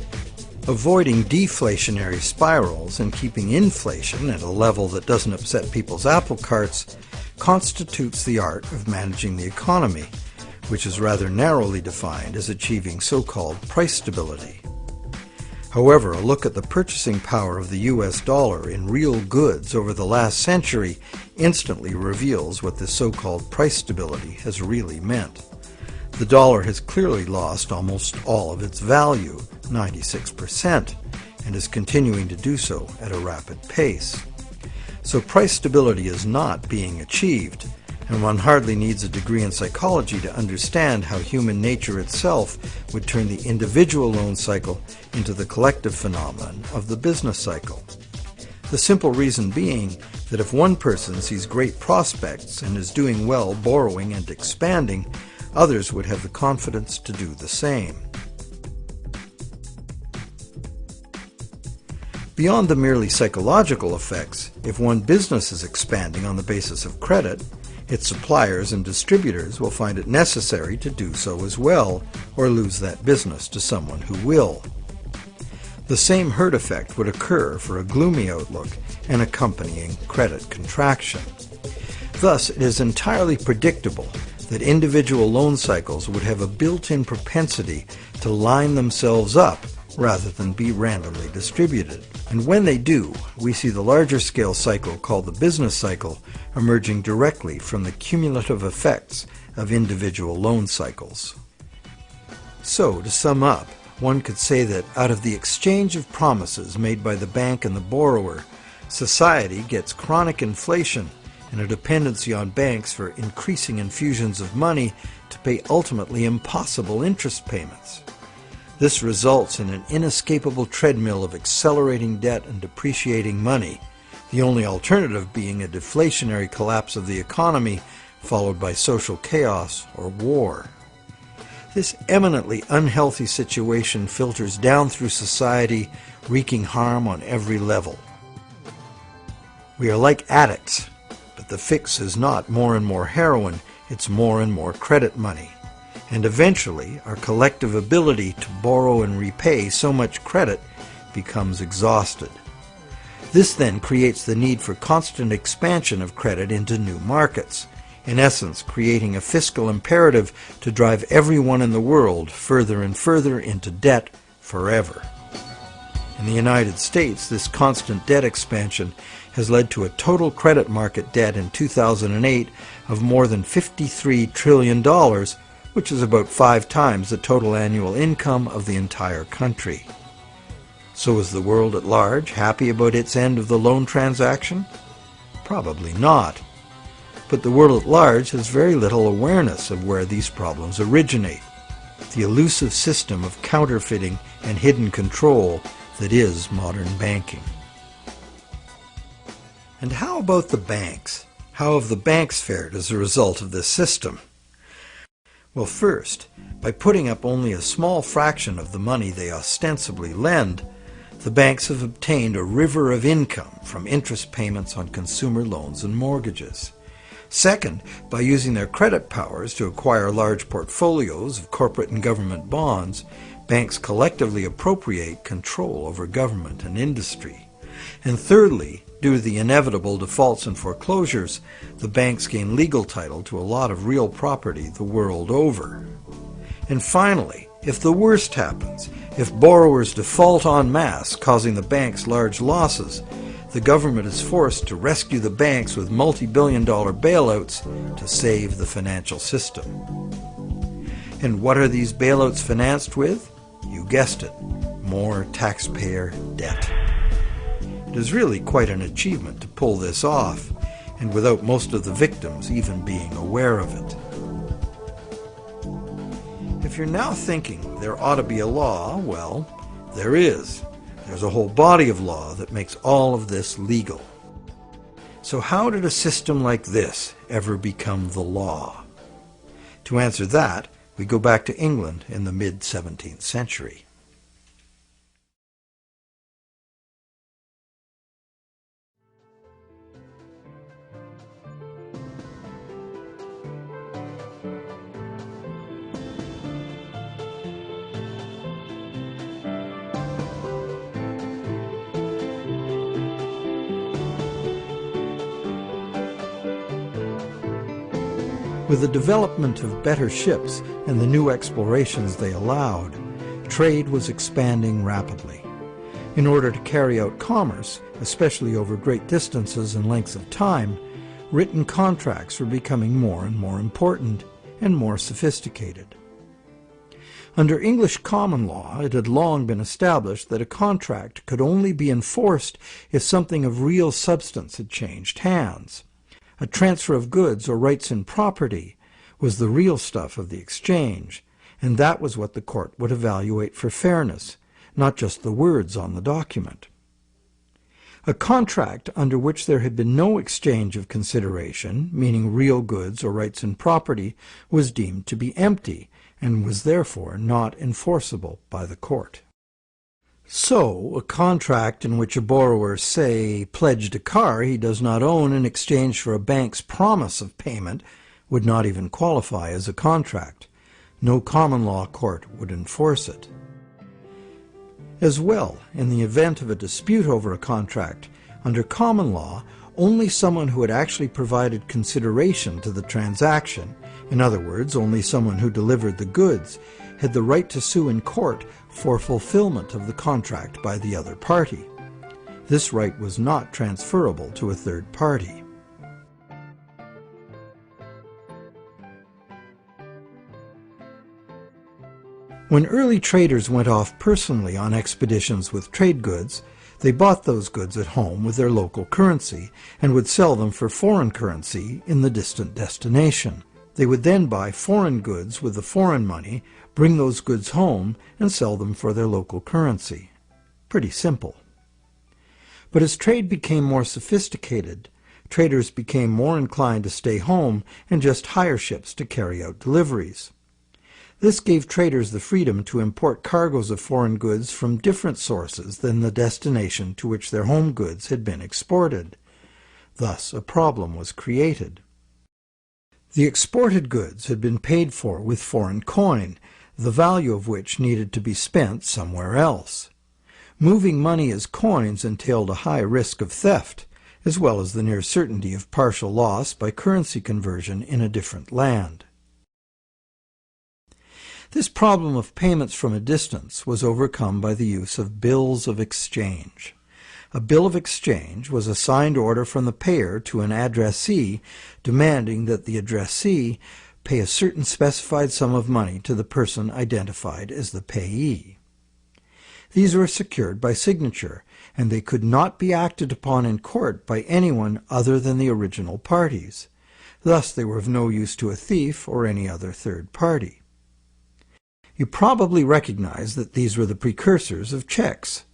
Avoiding deflationary spirals and keeping inflation at a level that doesn't upset people's apple carts constitutes the art of managing the economy, which is rather narrowly defined as achieving so-called price stability. However, a look at the purchasing power of the US dollar in real goods over the last century instantly reveals what this so-called price stability has really meant. The dollar has clearly lost almost all of its value, 96%, and is continuing to do so at a rapid pace. So price stability is not being achieved, and one hardly needs a degree in psychology to understand how human nature itself would turn the individual loan cycle into the collective phenomenon of the business cycle. The simple reason being that if one person sees great prospects and is doing well borrowing and expanding, others would have the confidence to do the same. Beyond the merely psychological effects, if one business is expanding on the basis of credit, Its suppliers and distributors will find it necessary to do so as well, or lose that business to someone who will. The same herd effect would occur for a gloomy outlook and accompanying credit contraction. Thus, it is entirely predictable that individual loan cycles would have a built-in propensity to line themselves up rather than be randomly distributed. And when they do, we see the larger scale cycle called the business cycle emerging directly from the cumulative effects of individual loan cycles. So, to sum up, one could say that out of the exchange of promises made by the bank and the borrower, society gets chronic inflation and a dependency on banks for increasing infusions of money to pay ultimately impossible interest payments. This results in an inescapable treadmill of accelerating debt and depreciating money, the only alternative being a deflationary collapse of the economy followed by social chaos or war. This eminently unhealthy situation filters down through society, wreaking harm on every level. We are like addicts, but the fix is not more and more heroin, it's more and more credit money. And eventually, our collective ability to borrow and repay so much credit becomes exhausted. This then creates the need for constant expansion of credit into new markets, in essence creating a fiscal imperative to drive everyone in the world further and further into debt forever. In the United States, this constant debt expansion has led to a total credit market debt in 2008 of more than $53 trillion, which is about 5 times the total annual income of the entire country. So is the world at large happy about its end of the loan transaction? Probably not. But the world at large has very little awareness of where these problems originate, the elusive system of counterfeiting and hidden control that is modern banking. And how about the banks? How have the banks fared as a result of this system? Well, first, by putting up only a small fraction of the money they ostensibly lend, the banks have obtained a river of income from interest payments on consumer loans and mortgages. Second, by using their credit powers to acquire large portfolios of corporate and government bonds, banks collectively appropriate control over government and industry. And thirdly, due to the inevitable defaults and foreclosures, the banks gain legal title to a lot of real property the world over. And finally, if the worst happens, if borrowers default en masse, causing the banks large losses, the government is forced to rescue the banks with multi-billion-dollar bailouts to save the financial system. And what are these bailouts financed with? You guessed it, more taxpayer debt. It is really quite an achievement to pull this off, and without most of the victims even being aware of it. If you're now thinking there ought to be a law, well, there is. There's a whole body of law that makes all of this legal. So how did a system like this ever become the law? To answer that, we go back to England in the mid-17th century. With the development of better ships and the new explorations they allowed, trade was expanding rapidly. In order to carry out commerce, especially over great distances and lengths of time, written contracts were becoming more and more important and more sophisticated. Under English common law, it had long been established that a contract could only be enforced if something of real substance had changed hands. A transfer of goods or rights in property was the real stuff of the exchange, and that was what the court would evaluate for fairness, not just the words on the document. A contract under which there had been no exchange of consideration, meaning real goods or rights in property, was deemed to be empty and was therefore not enforceable by the court. So, a contract in which a borrower, say, pledged a car he does not own in exchange for a bank's promise of payment would not even qualify as a contract. No common law court would enforce it. As well, in the event of a dispute over a contract, under common law, only someone who had actually provided consideration to the transaction, in other words, only someone who delivered the goods, had the right to sue in court for fulfillment of the contract by the other party. This right was not transferable to a third party. When early traders went off personally on expeditions with trade goods, they bought those goods at home with their local currency and would sell them for foreign currency in the distant destination. They would then buy foreign goods with the foreign money, bring those goods home, and sell them for their local currency. Pretty simple. But as trade became more sophisticated, traders became more inclined to stay home and just hire ships to carry out deliveries. This gave traders the freedom to import cargoes of foreign goods from different sources than the destination to which their home goods had been exported. Thus, a problem was created. The exported goods had been paid for with foreign coin, the value of which needed to be spent somewhere else. Moving money as coins entailed a high risk of theft, as well as the near certainty of partial loss by currency conversion in a different land. This problem of payments from a distance was overcome by the use of bills of exchange. A bill of exchange was a signed order from the payer to an addressee demanding that the addressee pay a certain specified sum of money to the person identified as the payee. These were secured by signature, and they could not be acted upon in court by anyone other than the original parties. Thus they were of no use to a thief or any other third party. You probably recognize that these were the precursors of checks.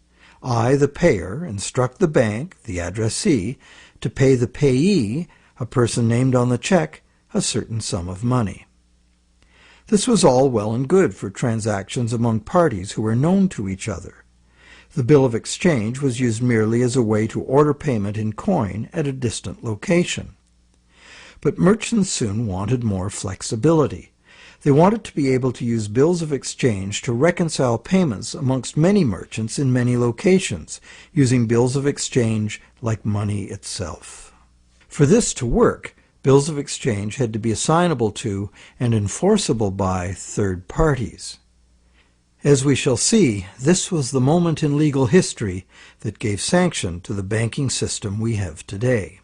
I, the payer, instruct the bank, the addressee, to pay the payee, a person named on the check, a certain sum of money. This was all well and good for transactions among parties who were known to each other. The bill of exchange was used merely as a way to order payment in coin at a distant location. But merchants soon wanted more flexibility. They wanted to be able to use bills of exchange to reconcile payments amongst many merchants in many locations, using bills of exchange like money itself. For this to work, bills of exchange had to be assignable to and enforceable by third parties. As we shall see, this was the moment in legal history that gave sanction to the banking system we have today.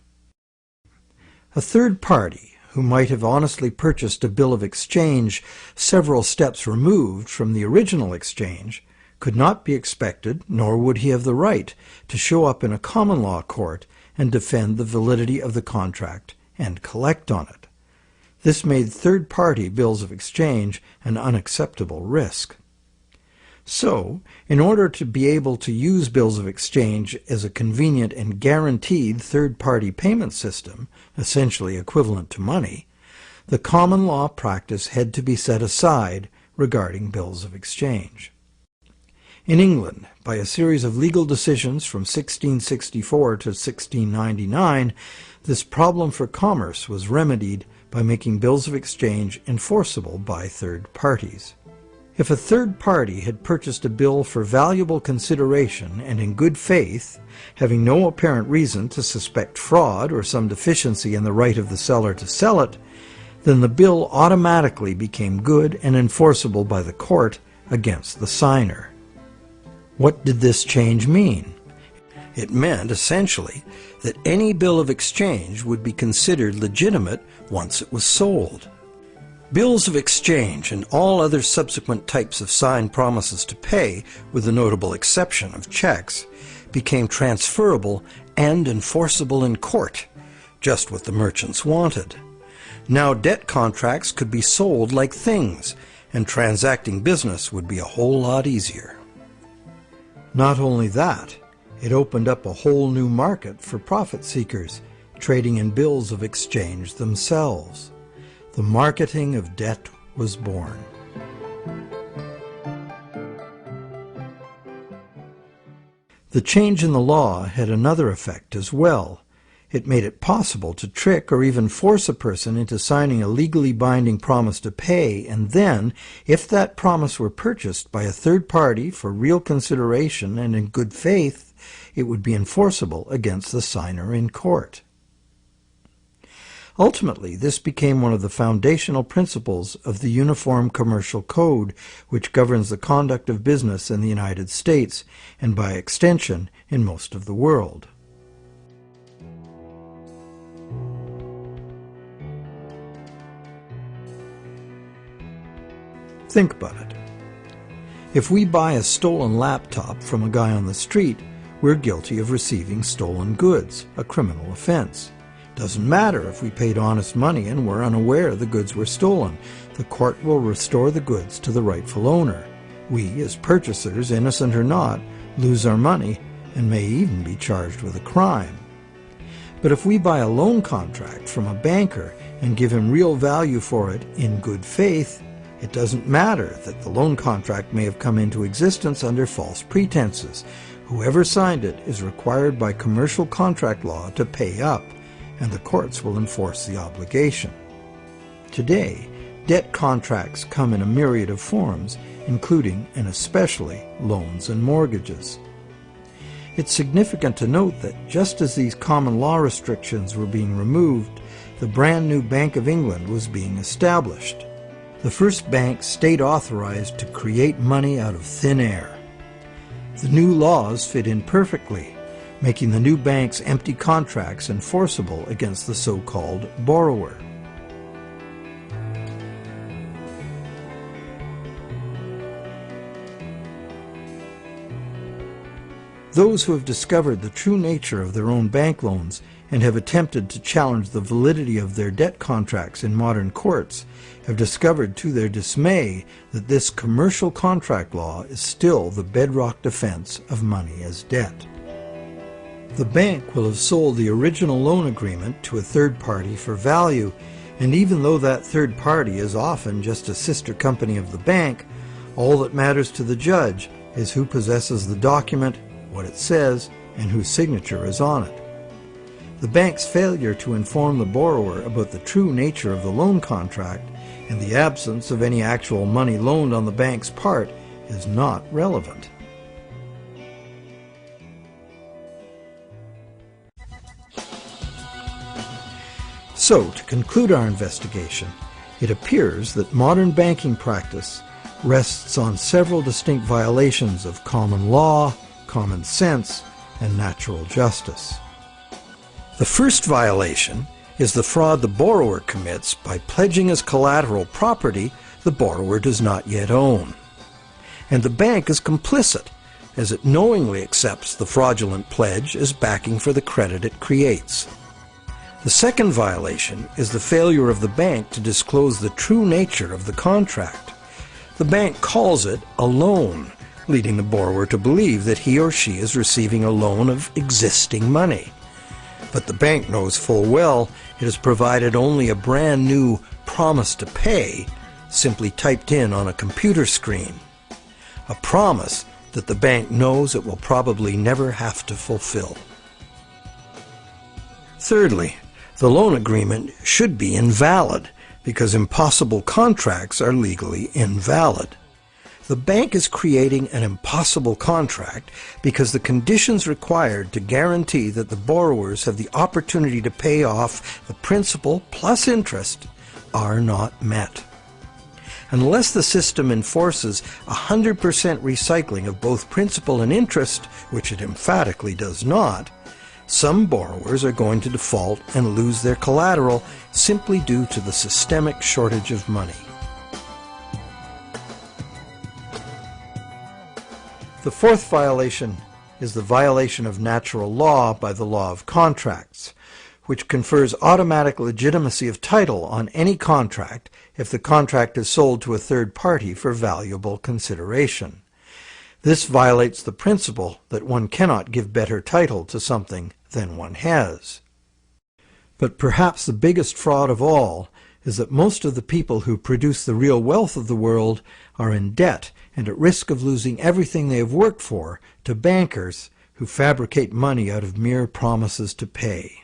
A third party, who might have honestly purchased a bill of exchange several steps removed from the original exchange, could not be expected, nor would he have the right, to show up in a common law court and defend the validity of the contract and collect on it. This made third-party bills of exchange an unacceptable risk. So, in order to be able to use bills of exchange as a convenient and guaranteed third-party payment system, essentially equivalent to money, the common law practice had to be set aside regarding bills of exchange. In England, by a series of legal decisions from 1664 to 1699, this problem for commerce was remedied by making bills of exchange enforceable by third parties. If a third party had purchased a bill for valuable consideration and in good faith, having no apparent reason to suspect fraud or some deficiency in the right of the seller to sell it, then the bill automatically became good and enforceable by the court against the signer. What did this change mean? It meant, essentially, that any bill of exchange would be considered legitimate once it was sold. Bills of exchange and all other subsequent types of signed promises to pay, with the notable exception of checks, became transferable and enforceable in court, just what the merchants wanted. Now debt contracts could be sold like things, and transacting business would be a whole lot easier. Not only that, it opened up a whole new market for profit seekers, trading in bills of exchange themselves. The marketing of debt was born. The change in the law had another effect as well. It made it possible to trick or even force a person into signing a legally binding promise to pay, and then, if that promise were purchased by a third party for real consideration and in good faith, it would be enforceable against the signer in court. Ultimately, this became one of the foundational principles of the Uniform Commercial Code, which governs the conduct of business in the United States, and by extension, in most of the world. Think about it. If we buy a stolen laptop from a guy on the street, we're guilty of receiving stolen goods, a criminal offense. Doesn't matter if we paid honest money and were unaware the goods were stolen. The court will restore the goods to the rightful owner. We, as purchasers, innocent or not, lose our money and may even be charged with a crime. But if we buy a loan contract from a banker and give him real value for it in good faith, it doesn't matter that the loan contract may have come into existence under false pretenses. Whoever signed it is required by commercial contract law to pay up, and the courts will enforce the obligation. Today, debt contracts come in a myriad of forms, including and especially loans and mortgages. It's significant to note that just as these common law restrictions were being removed, the brand new Bank of England was being established. The first bank state-authorized to create money out of thin air. The new laws fit in perfectly, making the new bank's empty contracts enforceable against the so-called borrower. Those who have discovered the true nature of their own bank loans and have attempted to challenge the validity of their debt contracts in modern courts have discovered to their dismay that this commercial contract law is still the bedrock defense of money as debt. The bank will have sold the original loan agreement to a third party for value, and even though that third party is often just a sister company of the bank, all that matters to the judge is who possesses the document, what it says, and whose signature is on it. The bank's failure to inform the borrower about the true nature of the loan contract and the absence of any actual money loaned on the bank's part is not relevant. So, to conclude our investigation, it appears that modern banking practice rests on several distinct violations of common law, common sense, and natural justice. The first violation is the fraud the borrower commits by pledging as collateral property the borrower does not yet own. And the bank is complicit, as it knowingly accepts the fraudulent pledge as backing for the credit it creates. The second violation is the failure of the bank to disclose the true nature of the contract. The bank calls it a loan, leading the borrower to believe that he or she is receiving a loan of existing money. But the bank knows full well it has provided only a brand new promise to pay, simply typed in on a computer screen. A promise that the bank knows it will probably never have to fulfill. Thirdly, the loan agreement should be invalid because impossible contracts are legally invalid. The bank is creating an impossible contract because the conditions required to guarantee that the borrowers have the opportunity to pay off the principal plus interest are not met. Unless the system enforces 100% recycling of both principal and interest, which it emphatically does not, some borrowers are going to default and lose their collateral simply due to the systemic shortage of money. The fourth violation is the violation of natural law by the law of contracts, which confers automatic legitimacy of title on any contract if the contract is sold to a third party for valuable consideration. This violates the principle that one cannot give better title to something than one has. But perhaps the biggest fraud of all is that most of the people who produce the real wealth of the world are in debt and at risk of losing everything they have worked for to bankers who fabricate money out of mere promises to pay.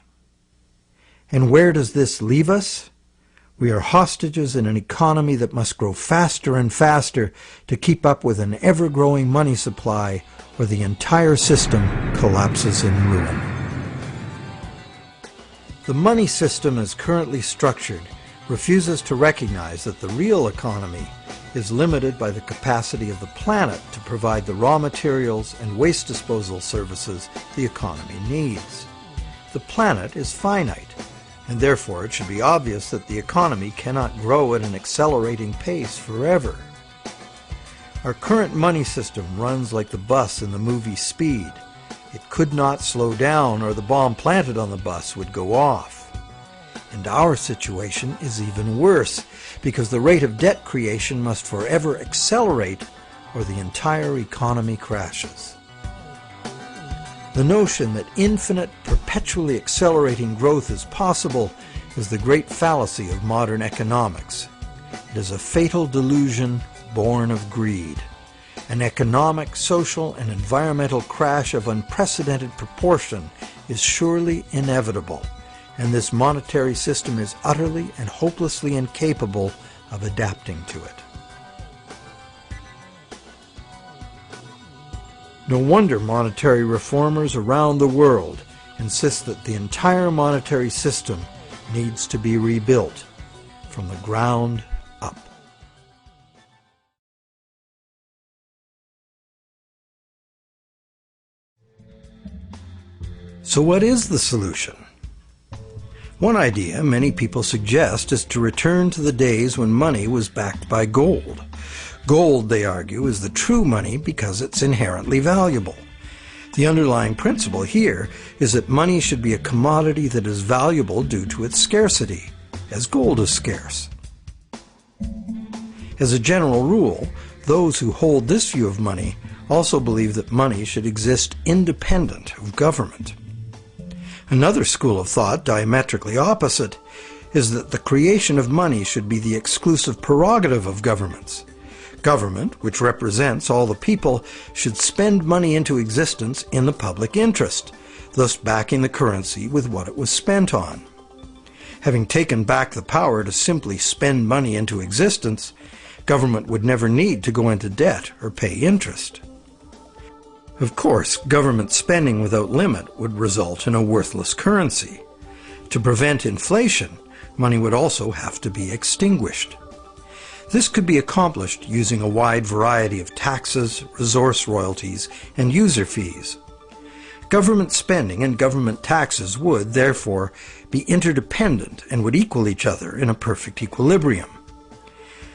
And where does this leave us? We are hostages in an economy that must grow faster and faster to keep up with an ever-growing money supply, or the entire system collapses in ruin. The money system as currently structured refuses to recognize that the real economy is limited by the capacity of the planet to provide the raw materials and waste disposal services the economy needs. The planet is finite, and therefore it should be obvious that the economy cannot grow at an accelerating pace forever. Our current money system runs like the bus in the movie Speed. It could not slow down, or the bomb planted on the bus would go off. And our situation is even worse, because the rate of debt creation must forever accelerate, or the entire economy crashes. The notion that infinite, perpetually accelerating growth is possible is the great fallacy of modern economics. It is a fatal delusion born of greed. An economic, social, and environmental crash of unprecedented proportion is surely inevitable, and this monetary system is utterly and hopelessly incapable of adapting to it. No wonder monetary reformers around the world insist that the entire monetary system needs to be rebuilt from the ground up. So what is the solution? One idea many people suggest is to return to the days when money was backed by gold. Gold, they argue, is the true money because it's inherently valuable. The underlying principle here is that money should be a commodity that is valuable due to its scarcity, as gold is scarce. As a general rule, those who hold this view of money also believe that money should exist independent of government. Another school of thought, diametrically opposite, is that the creation of money should be the exclusive prerogative of governments. Government, which represents all the people, should spend money into existence in the public interest, thus backing the currency with what it was spent on. Having taken back the power to simply spend money into existence, government would never need to go into debt or pay interest. Of course, government spending without limit would result in a worthless currency. To prevent inflation, money would also have to be extinguished. This could be accomplished using a wide variety of taxes, resource royalties, and user fees. Government spending and government taxes would, therefore, be interdependent and would equal each other in a perfect equilibrium.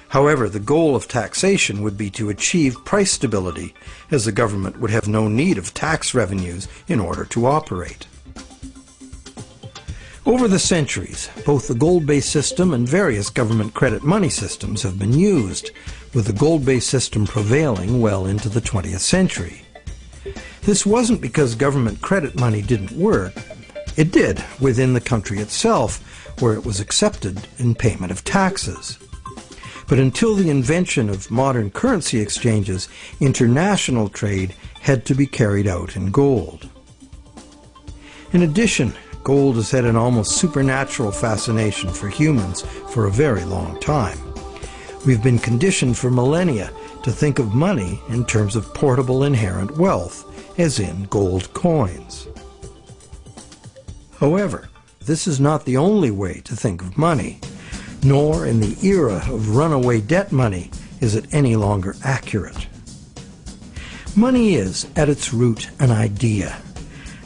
However, the goal of taxation would be to achieve price stability, as the government would have no need of tax revenues in order to operate. Over the centuries, both the gold-based system and various government credit money systems have been used, with the gold-based system prevailing well into the 20th century. This wasn't because government credit money didn't work. It did within the country itself, where it was accepted in payment of taxes. But until the invention of modern currency exchanges, international trade had to be carried out in gold. In addition, gold has had an almost supernatural fascination for humans for a very long time. We've been conditioned for millennia to think of money in terms of portable inherent wealth, as in gold coins. However, this is not the only way to think of money. Nor in the era of runaway debt money is it any longer accurate. Money is, at its root, an idea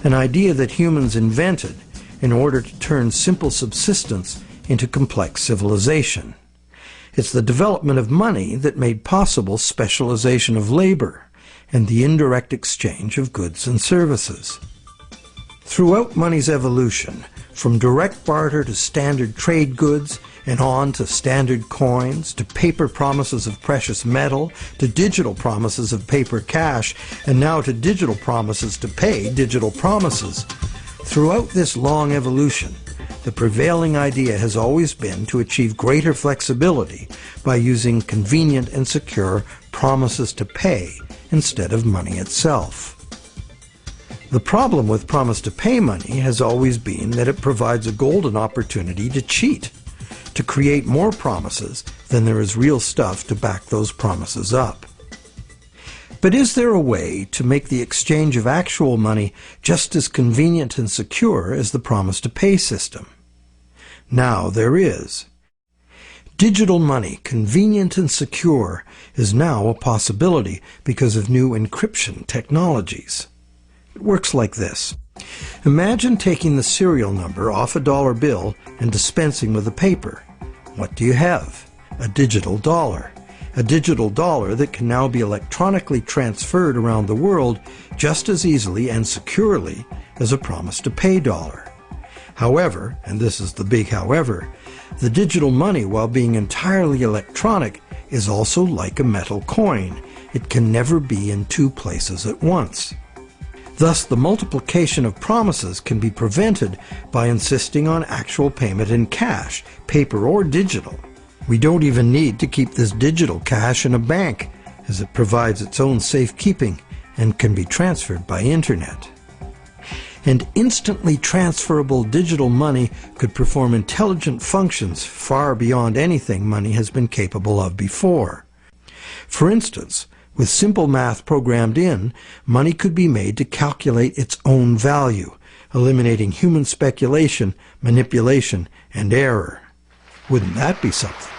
that humans invented in order to turn simple subsistence into complex civilization. It's the development of money that made possible specialization of labor and the indirect exchange of goods and services. Throughout money's evolution, from direct barter to standard trade goods, and on to standard coins, to paper promises of precious metal, to digital promises of paper cash, and now to digital promises to pay digital promises. Throughout this long evolution, the prevailing idea has always been to achieve greater flexibility by using convenient and secure promises to pay instead of money itself. The problem with promise to pay money has always been that it provides a golden opportunity to cheat, to create more promises than there is real stuff to back those promises up. But is there a way to make the exchange of actual money just as convenient and secure as the promise to pay system? Now there is. Digital money, convenient and secure, is now a possibility because of new encryption technologies. It works like this. Imagine taking the serial number off a dollar bill and dispensing with the paper. What do you have? A digital dollar. A digital dollar that can now be electronically transferred around the world just as easily and securely as a promise to pay dollar. However, and this is the big however, the digital money, while being entirely electronic, is also like a metal coin. It can never be in two places at once. Thus, the multiplication of promises can be prevented by insisting on actual payment in cash, paper or digital. We don't even need to keep this digital cash in a bank, as it provides its own safekeeping and can be transferred by internet. And instantly transferable digital money could perform intelligent functions far beyond anything money has been capable of before. For instance, with simple math programmed in, money could be made to calculate its own value, eliminating human speculation, manipulation, and error. Wouldn't that be something?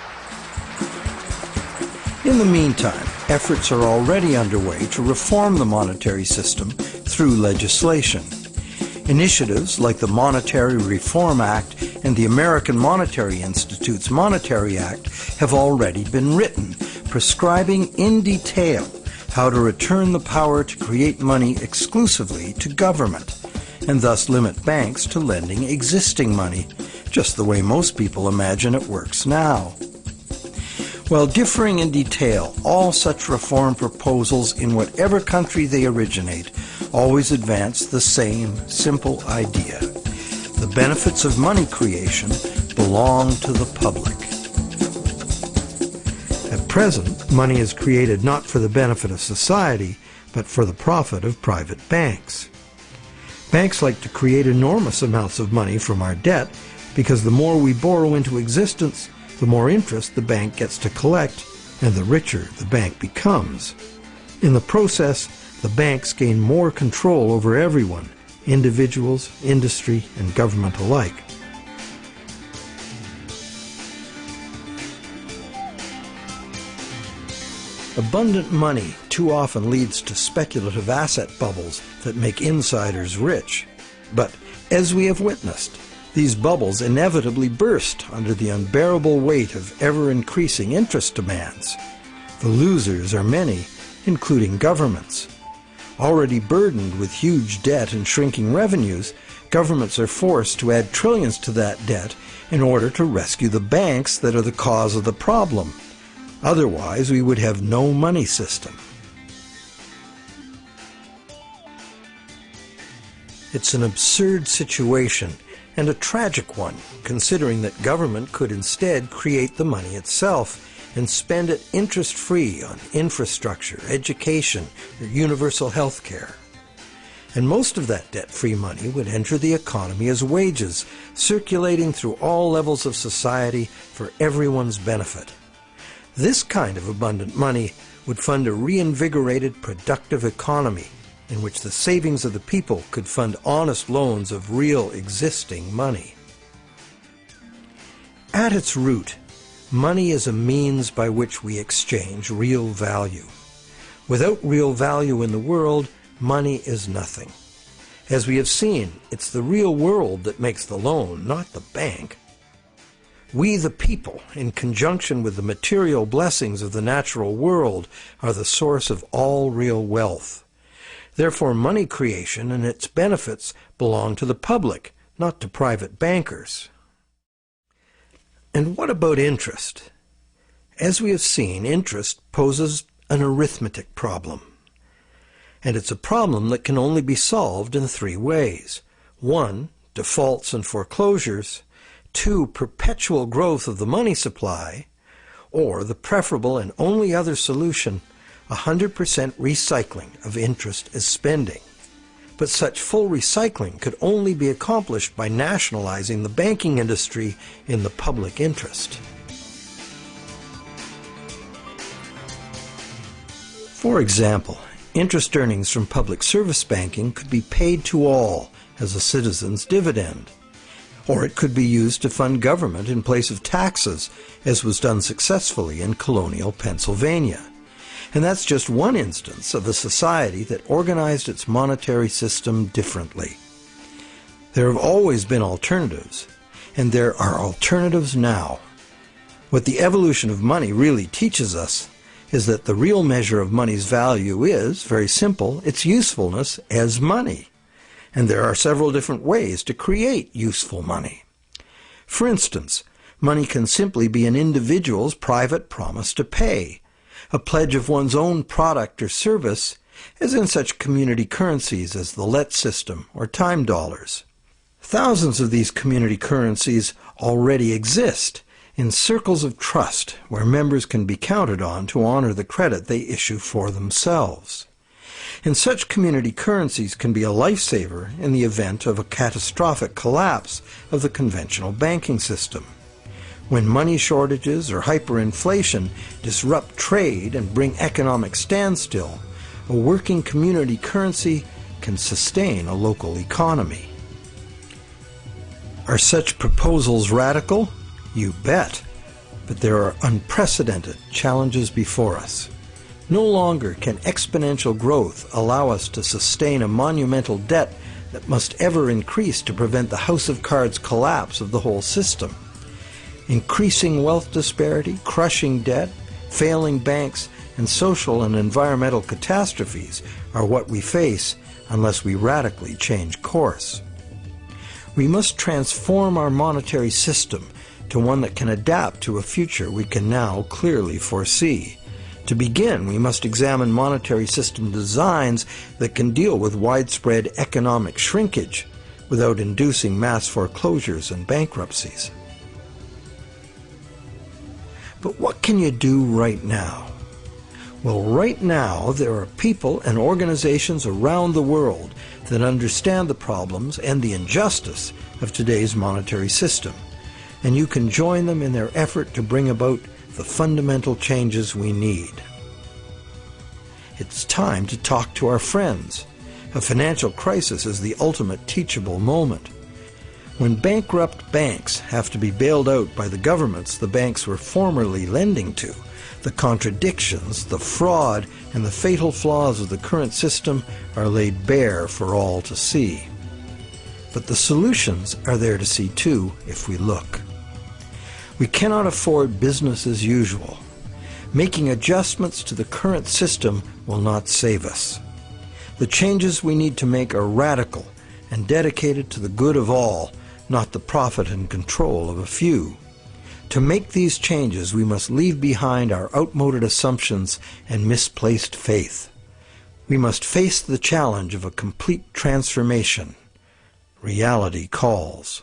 In the meantime, efforts are already underway to reform the monetary system through legislation. Initiatives like the Monetary Reform Act and the American Monetary Institute's Monetary Act have already been written, prescribing in detail how to return the power to create money exclusively to government, and thus limit banks to lending existing money, just the way most people imagine it works now. While differing in detail, all such reform proposals in whatever country they originate always advance the same simple idea. The benefits of money creation belong to the public. At present, money is created not for the benefit of society, but for the profit of private banks. Banks like to create enormous amounts of money from our debt because the more we borrow into existence, the more interest the bank gets to collect, and the richer the bank becomes. In the process, the banks gain more control over everyone, individuals, industry, and government alike. Abundant money too often leads to speculative asset bubbles that make insiders rich. But, as we have witnessed, these bubbles inevitably burst under the unbearable weight of ever-increasing interest demands. The losers are many, including governments. Already burdened with huge debt and shrinking revenues, governments are forced to add trillions to that debt in order to rescue the banks that are the cause of the problem. Otherwise, we would have no money system. It's an absurd situation, and a tragic one, considering that government could instead create the money itself and spend it interest-free on infrastructure, education, or universal health care. And most of that debt-free money would enter the economy as wages, circulating through all levels of society for everyone's benefit. This kind of abundant money would fund a reinvigorated, productive economy in which the savings of the people could fund honest loans of real existing money. At its root, money is a means by which we exchange real value. Without real value in the world, money is nothing. As we have seen, it's the real world that makes the loan, not the bank. We, the people, in conjunction with the material blessings of the natural world, are the source of all real wealth. Therefore, money creation and its benefits belong to the public, not to private bankers. And what about interest? As we have seen, interest poses an arithmetic problem. And it's a problem that can only be solved in three ways. 1, defaults and foreclosures. 2, perpetual growth of the money supply. Or the preferable and only other solution, 100% recycling of interest as spending. But such full recycling could only be accomplished by nationalizing the banking industry in the public interest. For example, interest earnings from public service banking could be paid to all as a citizen's dividend. Or it could be used to fund government in place of taxes, as was done successfully in colonial Pennsylvania. And that's just one instance of a society that organized its monetary system differently. There have always been alternatives, and there are alternatives now. What the evolution of money really teaches us is that the real measure of money's value is, very simple, its usefulness as money. And there are several different ways to create useful money. For instance, money can simply be an individual's private promise to pay, a pledge of one's own product or service, as in such community currencies as the let system or time dollars. Thousands of these community currencies already exist in circles of trust where members can be counted on to honor the credit they issue for themselves. And such community currencies can be a lifesaver in the event of a catastrophic collapse of the conventional banking system. When money shortages or hyperinflation disrupt trade and bring economic standstill, a working community currency can sustain a local economy. Are such proposals radical? You bet. But there are unprecedented challenges before us. No longer can exponential growth allow us to sustain a monumental debt that must ever increase to prevent the house of cards collapse of the whole system. Increasing wealth disparity, crushing debt, failing banks, and social and environmental catastrophes are what we face unless we radically change course. We must transform our monetary system to one that can adapt to a future we can now clearly foresee. To begin, we must examine monetary system designs that can deal with widespread economic shrinkage without inducing mass foreclosures and bankruptcies. But what can you do right now? Well, right now there are people and organizations around the world that understand the problems and the injustice of today's monetary system, and you can join them in their effort to bring about the fundamental changes we need. It's time to talk to our friends. A financial crisis is the ultimate teachable moment. When bankrupt banks have to be bailed out by the governments the banks were formerly lending to, the contradictions, the fraud, and the fatal flaws of the current system are laid bare for all to see. But the solutions are there to see too if we look. We cannot afford business as usual. Making adjustments to the current system will not save us. The changes we need to make are radical and dedicated to the good of all, not the profit and control of a few. To make these changes, we must leave behind our outmoded assumptions and misplaced faith. We must face the challenge of a complete transformation. Reality calls.